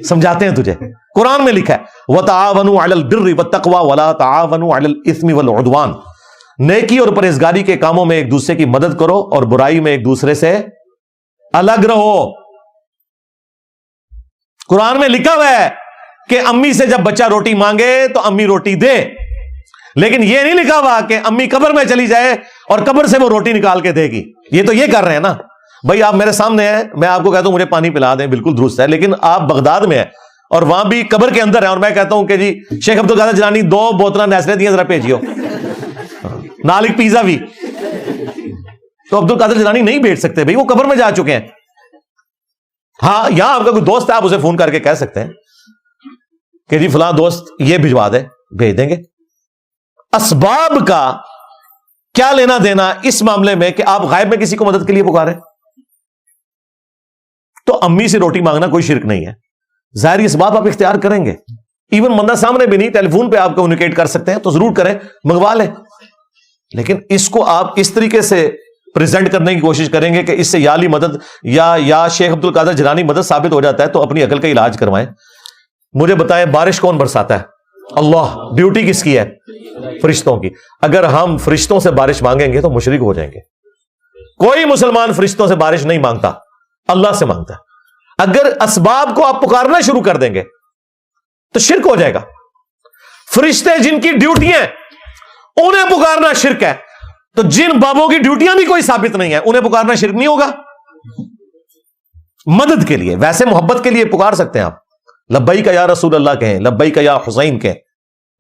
Speaker 1: سمجھاتے ہیں تجھے. قرآن میں لکھا ہے وَتَعَاوَنُوا عَلَى الْبِرِّ وَالتَّقْوَى وَلَا تَعَاوَنُوا عَلَى الْإِثْمِ وَالْعُدْوَانِ. نیکی اور پرہیزگاری کے کاموں میں ایک دوسرے کی مدد کرو, اور برائی میں ایک دوسرے سے الگ رہو. قرآن میں لکھا ہوا ہے کہ امی سے جب بچہ روٹی مانگے تو امی روٹی دے, لیکن یہ نہیں لکھا ہوا کہ امی قبر میں چلی جائے اور قبر سے وہ روٹی نکال کے دے گی. یہ تو یہ کر رہے ہیں نا بھائی. آپ میرے سامنے ہیں, میں آپ کو کہتا ہوں مجھے پانی پلا دیں, بالکل درست ہے, لیکن آپ بغداد میں ہیں اور وہاں بھی قبر کے اندر ہے, اور میں کہتا ہوں کہ جی شیخ عبد القادر جیلانی 2 بوتلیں نیسلے دیا ذرا بھیجیو, نال ایک پیزا بھی. تو عبد القادر جیلانی نہیں بھیج سکتے بھائی, وہ قبر میں جا چکے ہیں. ہاں یہاں آپ کا کوئی دوست ہے, آپ اسے فون کر کے کہہ سکتے ہیں کہ جی فلاں دوست یہ بھجوا دے, بھیج دیں گے. اسباب کا کیا لینا دینا اس معاملے میں کہ آپ غائب میں کسی کو مدد کے لیے پکاریں؟ تو امی سے روٹی مانگنا کوئی شرک نہیں ہے. ظاہری اسباب آپ اختیار کریں گے, ایون بندہ سامنے بھی نہیں, ٹیلی فون پہ آپ کمیونیکیٹ کر سکتے ہیں تو ضرور کریں, منگوا لیں. لیکن اس کو آپ اس طریقے سے پریزنٹ کرنے کی کوشش کریں گے کہ اس سے یا علی مدد یا شیخ عبد القادر جیلانی مدد ثابت ہو جاتا ہے, تو اپنی عقل کا علاج کروائیں. مجھے بتائیں بارش کون برساتا ہے؟ اللہ. ڈیوٹی کس کی ہے؟ فرشتوں کی. اگر ہم فرشتوں سے بارش مانگیں گے تو مشرک ہو جائیں گے. کوئی مسلمان فرشتوں سے بارش نہیں مانگتا, اللہ سے مانگتا ہے. اگر اسباب کو آپ پکارنا شروع کر دیں گے تو شرک ہو جائے گا. فرشتے جن کی ڈیوٹیاں انہیں پکارنا شرک ہے, تو جن بابوں کی ڈیوٹیاں بھی کوئی ثابت نہیں ہے انہیں پکارنا شرک نہیں ہوگا؟ مدد کے لیے, ویسے محبت کے لیے پکار سکتے ہیں آپ, لبیک یا رسول اللہ کہیں, لبیک یا حسین کہیں,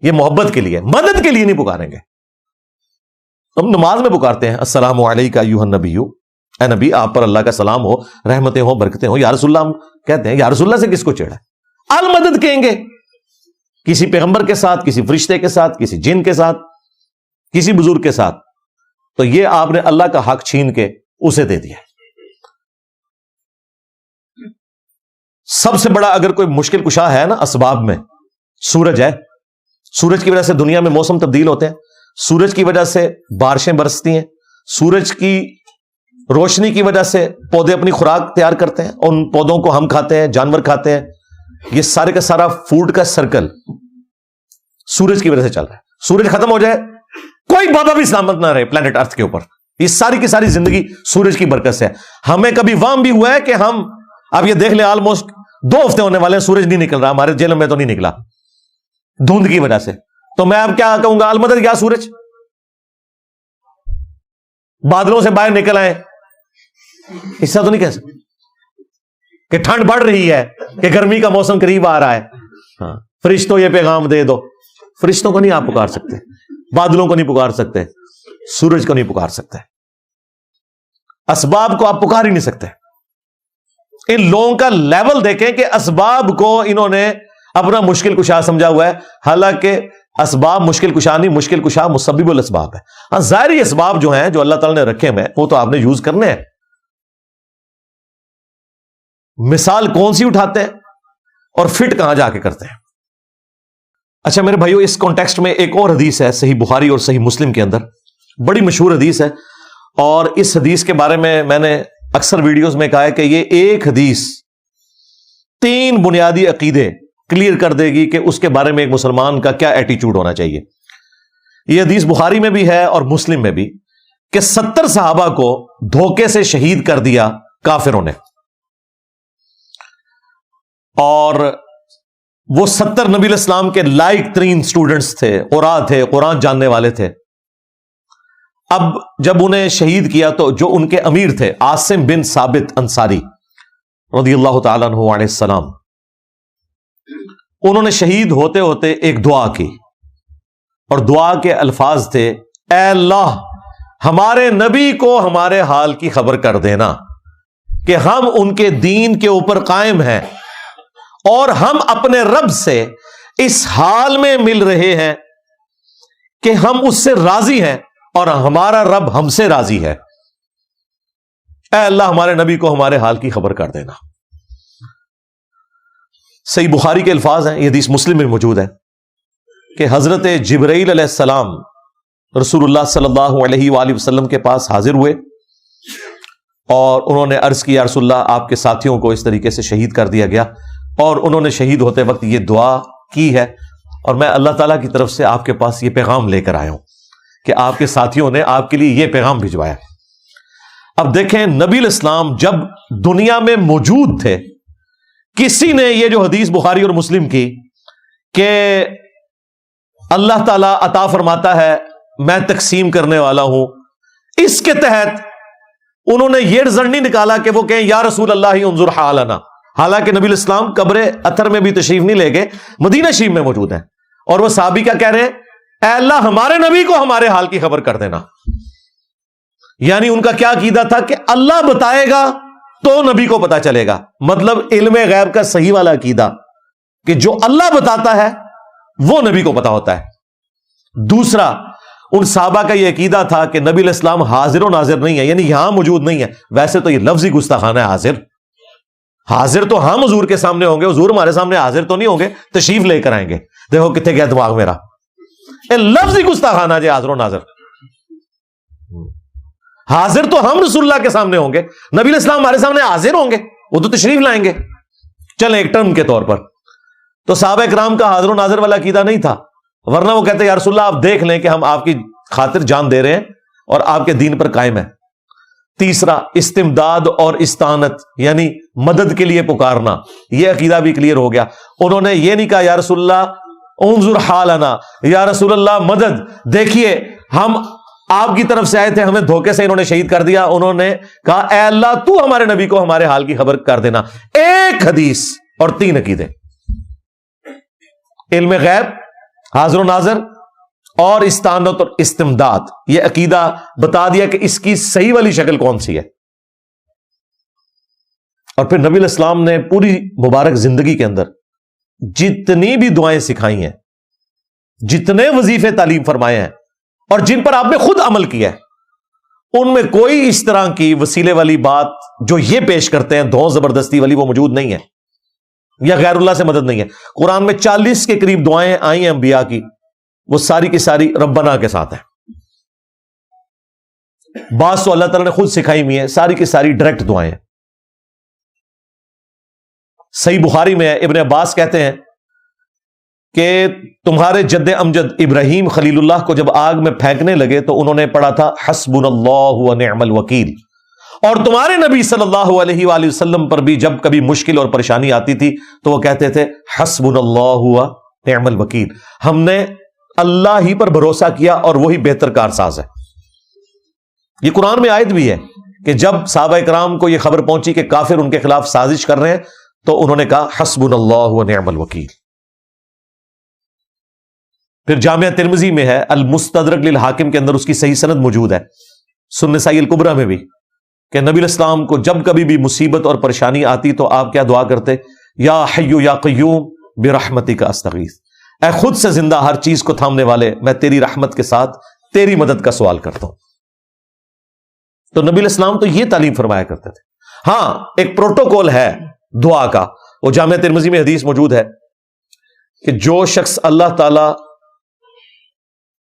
Speaker 1: یہ محبت کے لیے, مدد کے لیے نہیں پکاریں گے. ہم نماز میں پکارتے ہیں السلام علیکہ ایھا النبی, اے نبی آپ پر اللہ کا سلام ہو, رحمتیں ہو, برکتیں ہو. یا رسول اللہ ہم کہتے ہیں, یا رسول اللہ سے کس کو چڑھا ہے؟ المدد کہیں گے کسی پیغمبر کے ساتھ, کسی فرشتے کے ساتھ, کسی جن کے ساتھ, کسی بزرگ کے ساتھ. تو یہ آپ نے اللہ کا حق چھین کے اسے دے دیا. سب سے بڑا اگر کوئی مشکل کشا ہے نا اسباب میں, سورج ہے. سورج کی وجہ سے دنیا میں موسم تبدیل ہوتے ہیں, سورج کی وجہ سے بارشیں برستی ہیں, سورج کی روشنی کی وجہ سے پودے اپنی خوراک تیار کرتے ہیں, ان پودوں کو ہم کھاتے ہیں, جانور کھاتے ہیں. یہ سارے کا سارا فوڈ کا سرکل سورج کی وجہ سے چل رہا ہے. سورج ختم ہو جائے کوئی بابا بھی سلامت نہ رہے پلانٹ ارتھ کے اوپر. یہ ساری کی ساری زندگی سورج کی برکت سے ہے. ہمیں کبھی وہم بھی ہوا ہے کہ ہم, آپ یہ دیکھ لیں آلموسٹ 2 ہفتے ہونے والے ہیں سورج نہیں نکل رہا, ہمارے جیل میں تو نہیں نکلا دھند کی وجہ سے. تو میں اب کیا کہوں گا, المدد کیا سورج, بادلوں سے باہر نکل آئے, ایسا تو نہیں کہہ سکتے کہ ٹھنڈ بڑھ رہی ہے, کہ گرمی کا موسم قریب آ رہا ہے, ہاں فرشتوں یہ پیغام دے دو. فرشتوں کو نہیں آپ پکار سکتے, بادلوں کو نہیں پکار سکتے, سورج کو نہیں پکار سکتے, اسباب کو آپ پکار ہی نہیں سکتے. ان لوگوں کا لیول دیکھیں کہ اسباب کو انہوں نے اپنا مشکل کشا سمجھا ہوا ہے, حالانکہ اسباب مشکل کشا نہیں, مشکل کشا مسبب الاسباب ہے. ہاں ظاہری اسباب جو ہیں جو اللہ تعالیٰ نے رکھے ہیں وہ تو آپ نے یوز کرنے ہیں. مثال کون سی اٹھاتے ہیں اور فٹ کہاں جا کے کرتے ہیں. اچھا میرے بھائیو, اس کانٹیکسٹ میں ایک اور حدیث ہے صحیح بخاری اور صحیح مسلم کے اندر, بڑی مشہور حدیث ہے, اور اس حدیث کے بارے میں نے اکثر ویڈیوز میں کہا ہے کہ یہ ایک حدیث 3 بنیادی عقیدے کلیئر کر دے گی کہ اس کے بارے میں ایک مسلمان کا کیا ایٹیچیوڈ ہونا چاہیے. یہ حدیث بخاری میں بھی ہے اور مسلم میں بھی کہ 70 صحابہ کو دھوکے سے شہید کر دیا کافروں نے, اور وہ 70 نبی الاسلام کے لائق ترین سٹوڈنٹس تھے, قراء تھے, قرآن جاننے والے تھے. اب جب انہیں شہید کیا تو جو ان کے امیر تھے عاصم بن ثابت انصاری رضی اللہ تعالیٰ عنہ علیہ السلام, انہوں نے شہید ہوتے ہوتے ایک دعا کی, اور دعا کے الفاظ تھے, اے اللہ ہمارے نبی کو ہمارے حال کی خبر کر دینا کہ ہم ان کے دین کے اوپر قائم ہیں اور ہم اپنے رب سے اس حال میں مل رہے ہیں کہ ہم اس سے راضی ہیں اور ہمارا رب ہم سے راضی ہے. اے اللہ ہمارے نبی کو ہمارے حال کی خبر کر دینا. صحیح بخاری کے الفاظ ہیں, یہ حدیث مسلم میں موجود ہے کہ حضرت جبرائیل علیہ السلام رسول اللہ صلی اللہ علیہ وآلہ وسلم کے پاس حاضر ہوئے اور انہوں نے عرض کیا, رسول اللہ آپ کے ساتھیوں کو اس طریقے سے شہید کر دیا گیا, اور انہوں نے شہید ہوتے وقت یہ دعا کی ہے, اور میں اللہ تعالیٰ کی طرف سے آپ کے پاس یہ پیغام لے کر آیا ہوں کہ آپ کے ساتھیوں نے آپ کے لیے یہ پیغام بھجوایا. اب دیکھیں نبی الاسلام جب دنیا میں موجود تھے, کسی نے یہ جو حدیث بخاری اور مسلم کی کہ اللہ تعالیٰ عطا فرماتا ہے میں تقسیم کرنے والا ہوں, اس کے تحت انہوں نے یہ رزلٹ نہیں نکالا کہ وہ کہیں یا رسول اللہ انظر حالنا, حالانکہ نبی الاسلام قبر اطہر میں بھی تشریف نہیں لے گئے, مدینہ شریف میں موجود ہیں, اور وہ صحابی کیا کہہ رہے ہیں, اے اللہ ہمارے نبی کو ہمارے حال کی خبر کر دینا. یعنی ان کا کیا عقیدہ تھا کہ اللہ بتائے گا تو نبی کو پتا چلے گا, مطلب علم غیب کا صحیح والا عقیدہ کہ جو اللہ بتاتا ہے وہ نبی کو پتا ہوتا ہے. دوسرا, ان صحابہ کا یہ عقیدہ تھا کہ نبی علیہ السلام حاضر و ناظر نہیں ہے, یعنی یہاں موجود نہیں ہے. ویسے تو یہ لفظی گستاخانہ ہے, حاضر تو ہم حضور کے سامنے ہوں گے, حضور ہمارے سامنے حاضر تو نہیں ہوں گے, تشریف لے کر آئیں گے. دیکھو کتنے گیا دماغ میرا, لفظی گستاخانہ جی حاضر و ناظر. حاضر تو ہم رسول اللہ کے سامنے ہوں گے, نبی علیہ السلام ہمارے سامنے حاضر ہوں گے, وہ تو تشریف لائیں گے. چلیں ایک ٹرم کے طور پر تو صحابہ کرام کا حاضر و ناظر والا عقیدہ نہیں تھا, ورنہ وہ کہتے یا رسول اللہ آپ دیکھ لیں کہ ہم آپ کی خاطر جان دے رہے ہیں اور آپ کے دین پر قائم ہیں. تیسرا, استمداد اور استعانت یعنی مدد کے لیے پکارنا, یہ عقیدہ بھی کلیئر ہو گیا. انہوں نے یہ نہیں کہا یا رسول اللہ انظر حالنا, یا رسول اللہ مدد دیکھیے ہم آپ کی طرف سے آئے تھے, ہمیں دھوکے سے انہوں نے شہید کر دیا. انہوں نے کہا اے اللہ تو ہمارے نبی کو ہمارے حال کی خبر کر دینا. ایک حدیث اور 3 عقیدے, علم غیب, حاضر و ناظر اور استعانت اور استمداد. یہ عقیدہ بتا دیا کہ اس کی صحیح والی شکل کون سی ہے. اور پھر نبی علیہ السلام نے پوری مبارک زندگی کے اندر جتنی بھی دعائیں سکھائی ہیں, جتنے وظیفے تعلیم فرمائے ہیں, اور جن پر آپ نے خود عمل کیا ہے, ان میں کوئی اس طرح کی وسیلے والی بات جو یہ پیش کرتے ہیں دھون زبردستی والی وہ موجود نہیں ہے, یا غیر اللہ سے مدد نہیں ہے. قرآن میں 40 کے قریب دعائیں آئی ہیں انبیاء کی, وہ ساری کی ساری ربنا کے ساتھ ہیں. بعض تو اللہ تعالیٰ نے خود سکھائی ہوئی ہیں, ساری کی ساری ڈائریکٹ دعائیں ہیں. صحیح بخاری میں ابن عباس کہتے ہیں کہ تمہارے جد امجد ابراہیم خلیل اللہ کو جب آگ میں پھینکنے لگے تو انہوں نے پڑھا تھا حسبنا اللہ و نعم الوکیل, اور تمہارے نبی صلی اللہ علیہ وآلہ وسلم پر بھی جب کبھی مشکل اور پریشانی آتی تھی تو وہ کہتے تھے حسبنا اللہ و نعم الوکیل, ہم نے اللہ ہی پر بھروسہ کیا اور وہی بہتر کارساز ہے. یہ قرآن میں آیت بھی ہے کہ جب صحابہ کرام کو یہ خبر پہنچی کہ کافر ان کے خلاف سازش کر رہے ہیں تو انہوں نے کہا حسبنا اللہ و نعم الوکیل. پھر جامعہ ترمذی میں ہے المستدرک للحاکم کے اندر اس کی صحیح سند موجود ہے, سنن نسائی الکبریٰ میں بھی, کہ نبی علیہ السلام کو جب کبھی بھی مصیبت اور پریشانی آتی تو آپ کیا دعا کرتے, یا حی یا قیوم برحمتک استغیث, اے خود سے زندہ ہر چیز کو تھامنے والے میں تیری رحمت کے ساتھ تیری مدد کا سوال کرتا ہوں. تو نبی علیہ السلام تو یہ تعلیم فرمایا کرتے تھے. ہاں ایک پروٹوکول ہے دعا کا, وہ جامعہ ترمذی میں حدیث موجود ہے کہ جو شخص اللہ تعالی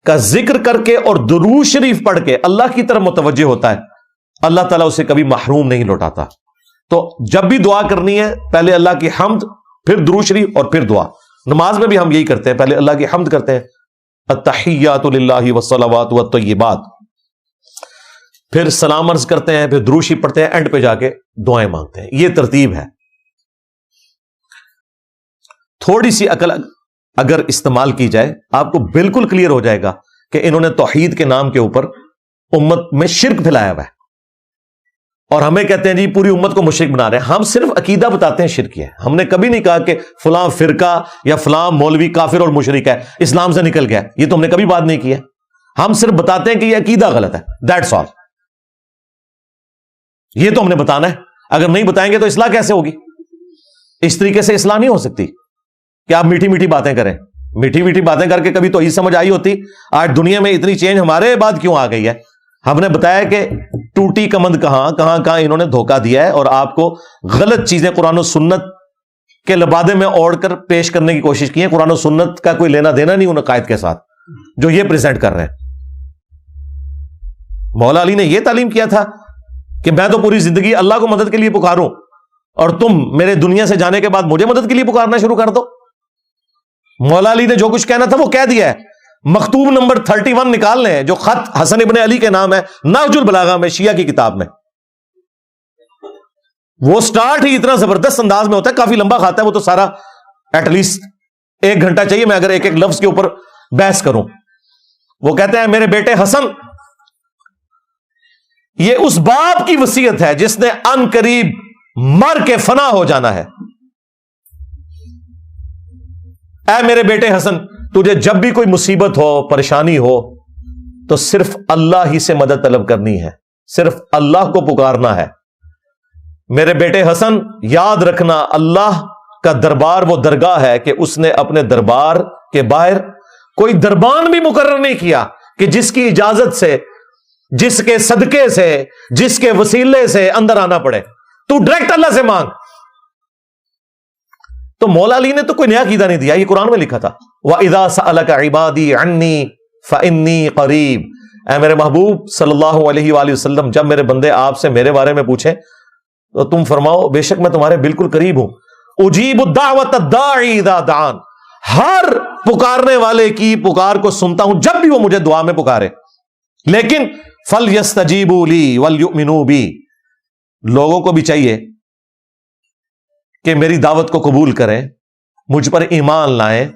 Speaker 1: کا ذکر کر کے اور درود شریف پڑھ کے اللہ کی طرف متوجہ ہوتا ہے, اللہ تعالیٰ اسے کبھی محروم نہیں لوٹاتا. تو جب بھی دعا کرنی ہے پہلے اللہ کی حمد پھر درود شریف اور پھر دعا. نماز میں بھی ہم یہی کرتے ہیں, پہلے اللہ کی حمد کرتے ہیں, التحیات للہ والصلوات والطیبات, پھر سلام عرض کرتے ہیں, پھر درود شریف پڑھتے ہیں, اینڈ پہ جا کے دعائیں مانگتے ہیں. یہ ترتیب ہے. تھوڑی سی عقل اگر استعمال کی جائے آپ کو بالکل کلیئر ہو جائے گا کہ انہوں نے توحید کے نام کے اوپر امت میں شرک پھیلایا ہوا ہے, اور ہمیں کہتے ہیں جی پوری امت کو مشرک بنا رہے ہیں. ہم صرف عقیدہ بتاتے ہیں شرک ہے. ہم نے کبھی نہیں کہا کہ فلاں فرقہ یا فلاں مولوی کافر اور مشرک ہے, اسلام سے نکل گیا. یہ تو ہم نے کبھی بات نہیں کی ہے. ہم صرف بتاتے ہیں کہ یہ عقیدہ غلط ہے, دیٹس آل. یہ تو ہم نے بتانا ہے. اگر نہیں بتائیں گے تو اصلاح کیسے ہوگی؟ اس طریقے سے اصلاح نہیں ہو سکتی کہ آپ میٹھی میٹھی باتیں کریں. میٹھی میٹھی باتیں کر کے کبھی تو یہ سمجھ آئی ہوتی. آج دنیا میں اتنی چینج ہمارے بعد کیوں آ گئی ہے؟ ہم نے بتایا کہ ٹوٹی کمند کہاں کہاں انہوں نے دھوکہ دیا ہے, اور آپ کو غلط چیزیں قرآن و سنت کے لبادے میں اوڑھ کر پیش کرنے کی کوشش کی ہے. قرآن و سنت کا کوئی لینا دینا نہیں ان عقائد کے ساتھ جو یہ پریزنٹ کر رہے ہیں. مولا علی نے یہ تعلیم کیا تھا کہ میں تو پوری زندگی اللہ کو مدد کے لیے پکاروں, اور تم میرے دنیا سے جانے کے بعد مجھے مدد کے لیے پکارنا شروع کر دو. مولا علی نے جو کچھ کہنا تھا وہ کہہ دیا ہے. مکتوب نمبر 31 نکال لیں, جو خط حسن ابن علی کے نام ہے, نہج البلاغہ میں, شیعہ کی کتاب میں. وہ سٹارٹ ہی اتنا زبردست انداز میں ہوتا ہے, کافی لمبا کھاتا ہے وہ تو سارا, ایٹ لیسٹ 1 گھنٹہ چاہیے میں اگر ایک ایک لفظ کے اوپر بحث کروں. وہ کہتے ہیں میرے بیٹے حسن, یہ اس باپ کی وصیت ہے جس نے ان قریب مر کے فنا ہو جانا ہے. اے میرے بیٹے حسن, تجھے جب بھی کوئی مصیبت ہو, پریشانی ہو, تو صرف اللہ ہی سے مدد طلب کرنی ہے, صرف اللہ کو پکارنا ہے. میرے بیٹے حسن یاد رکھنا, اللہ کا دربار وہ درگاہ ہے کہ اس نے اپنے دربار کے باہر کوئی دربان بھی مقرر نہیں کیا کہ جس کی اجازت سے, جس کے صدقے سے, جس کے وسیلے سے اندر آنا پڑے. تو ڈائریکٹ اللہ سے مانگ. تو مولا علی نے تو کوئی نیا عقیدہ نہیں دیا, یہ قرآن میں لکھا تھا. وَإِذَا سَأَلَكَ عِبَادِي عَنِّي فَإِنِّي قَرِيب. اے میرے محبوب صلی اللہ علیہ وآلہ وسلم, جب میرے بندے آپ سے میرے بارے میں پوچھیں تو تم فرماؤ بے شک میں تمہارے بالکل قریب ہوں. اجیب الدعوۃ الداعی اذا دعان, ہر پکارنے والے کی پکار کو سنتا ہوں جب بھی وہ مجھے دعا میں پکارے. لیکن فَلْيَسْتَجِيبُوا لِي وَلْيُؤْمِنُوا بِي, لوگوں کو بھی چاہیے کہ میری دعوت کو قبول کریں, مجھ پر ایمان لائیں,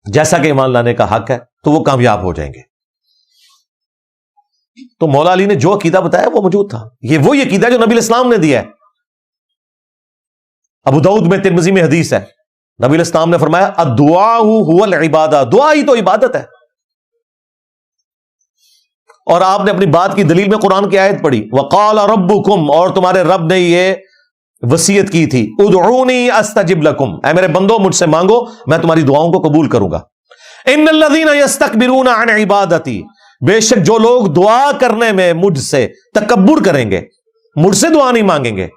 Speaker 1: جیسا کہ ایمان لانے کا حق ہے, تو وہ کامیاب ہو جائیں گے. تو مولا علی نے جو عقیدہ بتایا وہ موجود تھا. یہ وہی عقیدہ جو نبی الاسلام نے دیا ہے. ابو داؤد میں, ترمذی میں حدیث ہے, نبی الاسلام نے فرمایا الدعاء هو العبادہ, دعا ہی تو عبادت ہے. اور آپ نے اپنی بات کی دلیل میں قرآن کی آیت پڑھی, وقال ربکم, اور تمہارے رب نے یہ وصیت کی تھی, ادعونی استجب لکم, اے میرے بندو مجھ سے مانگو میں تمہاری دعاؤں کو قبول کروں گا. ان الذین یستکبرون عن عبادتی, بے شک جو لوگ دعا کرنے میں مجھ سے تکبر کریں گے, مجھ سے دعا نہیں مانگیں گے.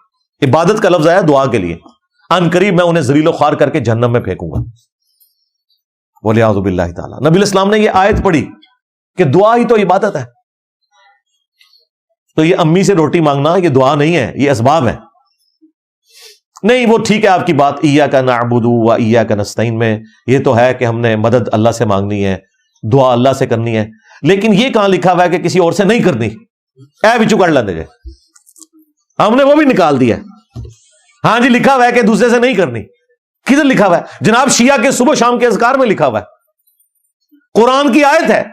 Speaker 1: عبادت کا لفظ آیا دعا کے لیے, ان قریب میں انہیں ذلیل و خوار کر کے جہنم میں پھینکوں گا. والیعوذ باللہ تعالی. نبی الاسلام نے یہ آیت پڑھی کہ دعا ہی تو عبادت ہے. تو یہ امی سے روٹی مانگنا یہ دعا نہیں ہے, یہ اسباب ہے. نہیں وہ ٹھیک ہے آپ کی بات, ایاک نعبد و ایاک نستعین میں یہ تو ہے کہ ہم نے مدد اللہ سے مانگنی ہے, دعا اللہ سے کرنی ہے, لیکن یہ کہاں لکھا ہوا ہے کہ کسی اور سے نہیں کرنی؟ اے بچو کر لیندے جے, ہم نے وہ بھی نکال دیا. ہاں جی لکھا ہوا ہے کہ دوسرے سے نہیں کرنی. کدھر لکھا ہوا ہے جناب؟ شیعہ کے صبح شام کے اذکار میں لکھا ہوا ہے. قرآن کی آیت ہے,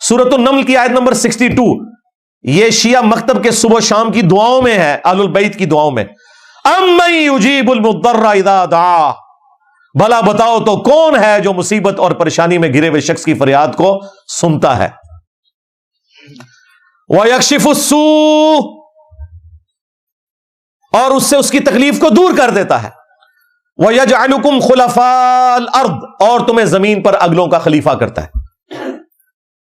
Speaker 1: سورۃ النمل کی آیت نمبر 62. یہ شیعہ مکتب کے صبح شام کی دعاؤں میں ہے, اہل البیت کی دعاؤں میں. امن یجیب المضطر اذا دعا, بھلا بتاؤ تو کون ہے جو مصیبت اور پریشانی میں گھرے ہوئے شخص کی فریاد کو سنتا ہے. وَيَكْشِفُ السُّوءَ, اور اس سے اس کی تکلیف کو دور کر دیتا ہے. وَيَجْعَلُكُمْ خُلَفَاءَ الْأَرْضِ, اور تمہیں زمین پر اگلوں کا خلیفہ کرتا ہے.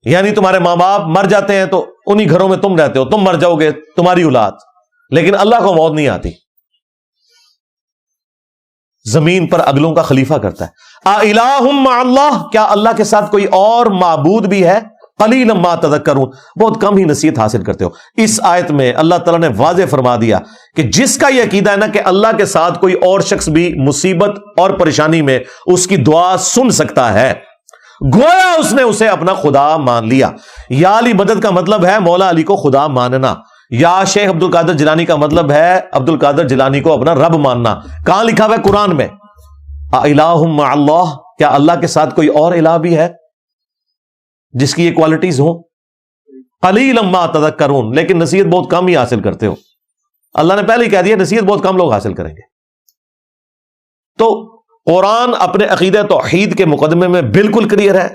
Speaker 1: یعنی تمہارے ماں باپ مر جاتے ہیں تو انہی گھروں میں تم رہتے ہو, تم مر جاؤ گے تمہاری اولاد, لیکن اللہ کو موت نہیں آتی. زمین پر اگلوں کا خلیفہ کرتا ہے. الہ مع اللہ, کیا اللہ کے ساتھ کوئی اور معبود بھی ہے؟ قلیلا ما تذکرون، بہت کم ہی نصیحت حاصل کرتے ہو۔ اس آیت میں اللہ تعالیٰ نے واضح فرما دیا کہ جس کا یہ عقیدہ ہے نا کہ اللہ کے ساتھ کوئی اور شخص بھی مصیبت اور پریشانی میں اس کی دعا سن سکتا ہے، گویا اس نے اسے اپنا خدا مان لیا۔ یا علی مدد کا مطلب ہے مولا علی کو خدا ماننا، یا شیخ عبد القادر جیلانی کا مطلب ہے عبد القادر جیلانی کو اپنا رب ماننا۔ کہاں لکھا ہوا ہے قرآن میں؟ الہ مع اللہ، کیا اللہ کے ساتھ کوئی اور الہ بھی ہے جس کی یہ کوالٹیز ہوں؟ قلیلا ما تذکرون، لیکن نصیحت بہت کم ہی حاصل کرتے ہو۔ اللہ نے پہلے ہی کہہ دیا نصیحت بہت کم لوگ حاصل کریں گے۔ تو قرآن اپنے عقیدہ توحید کے مقدمے میں بالکل کلیئر ہے۔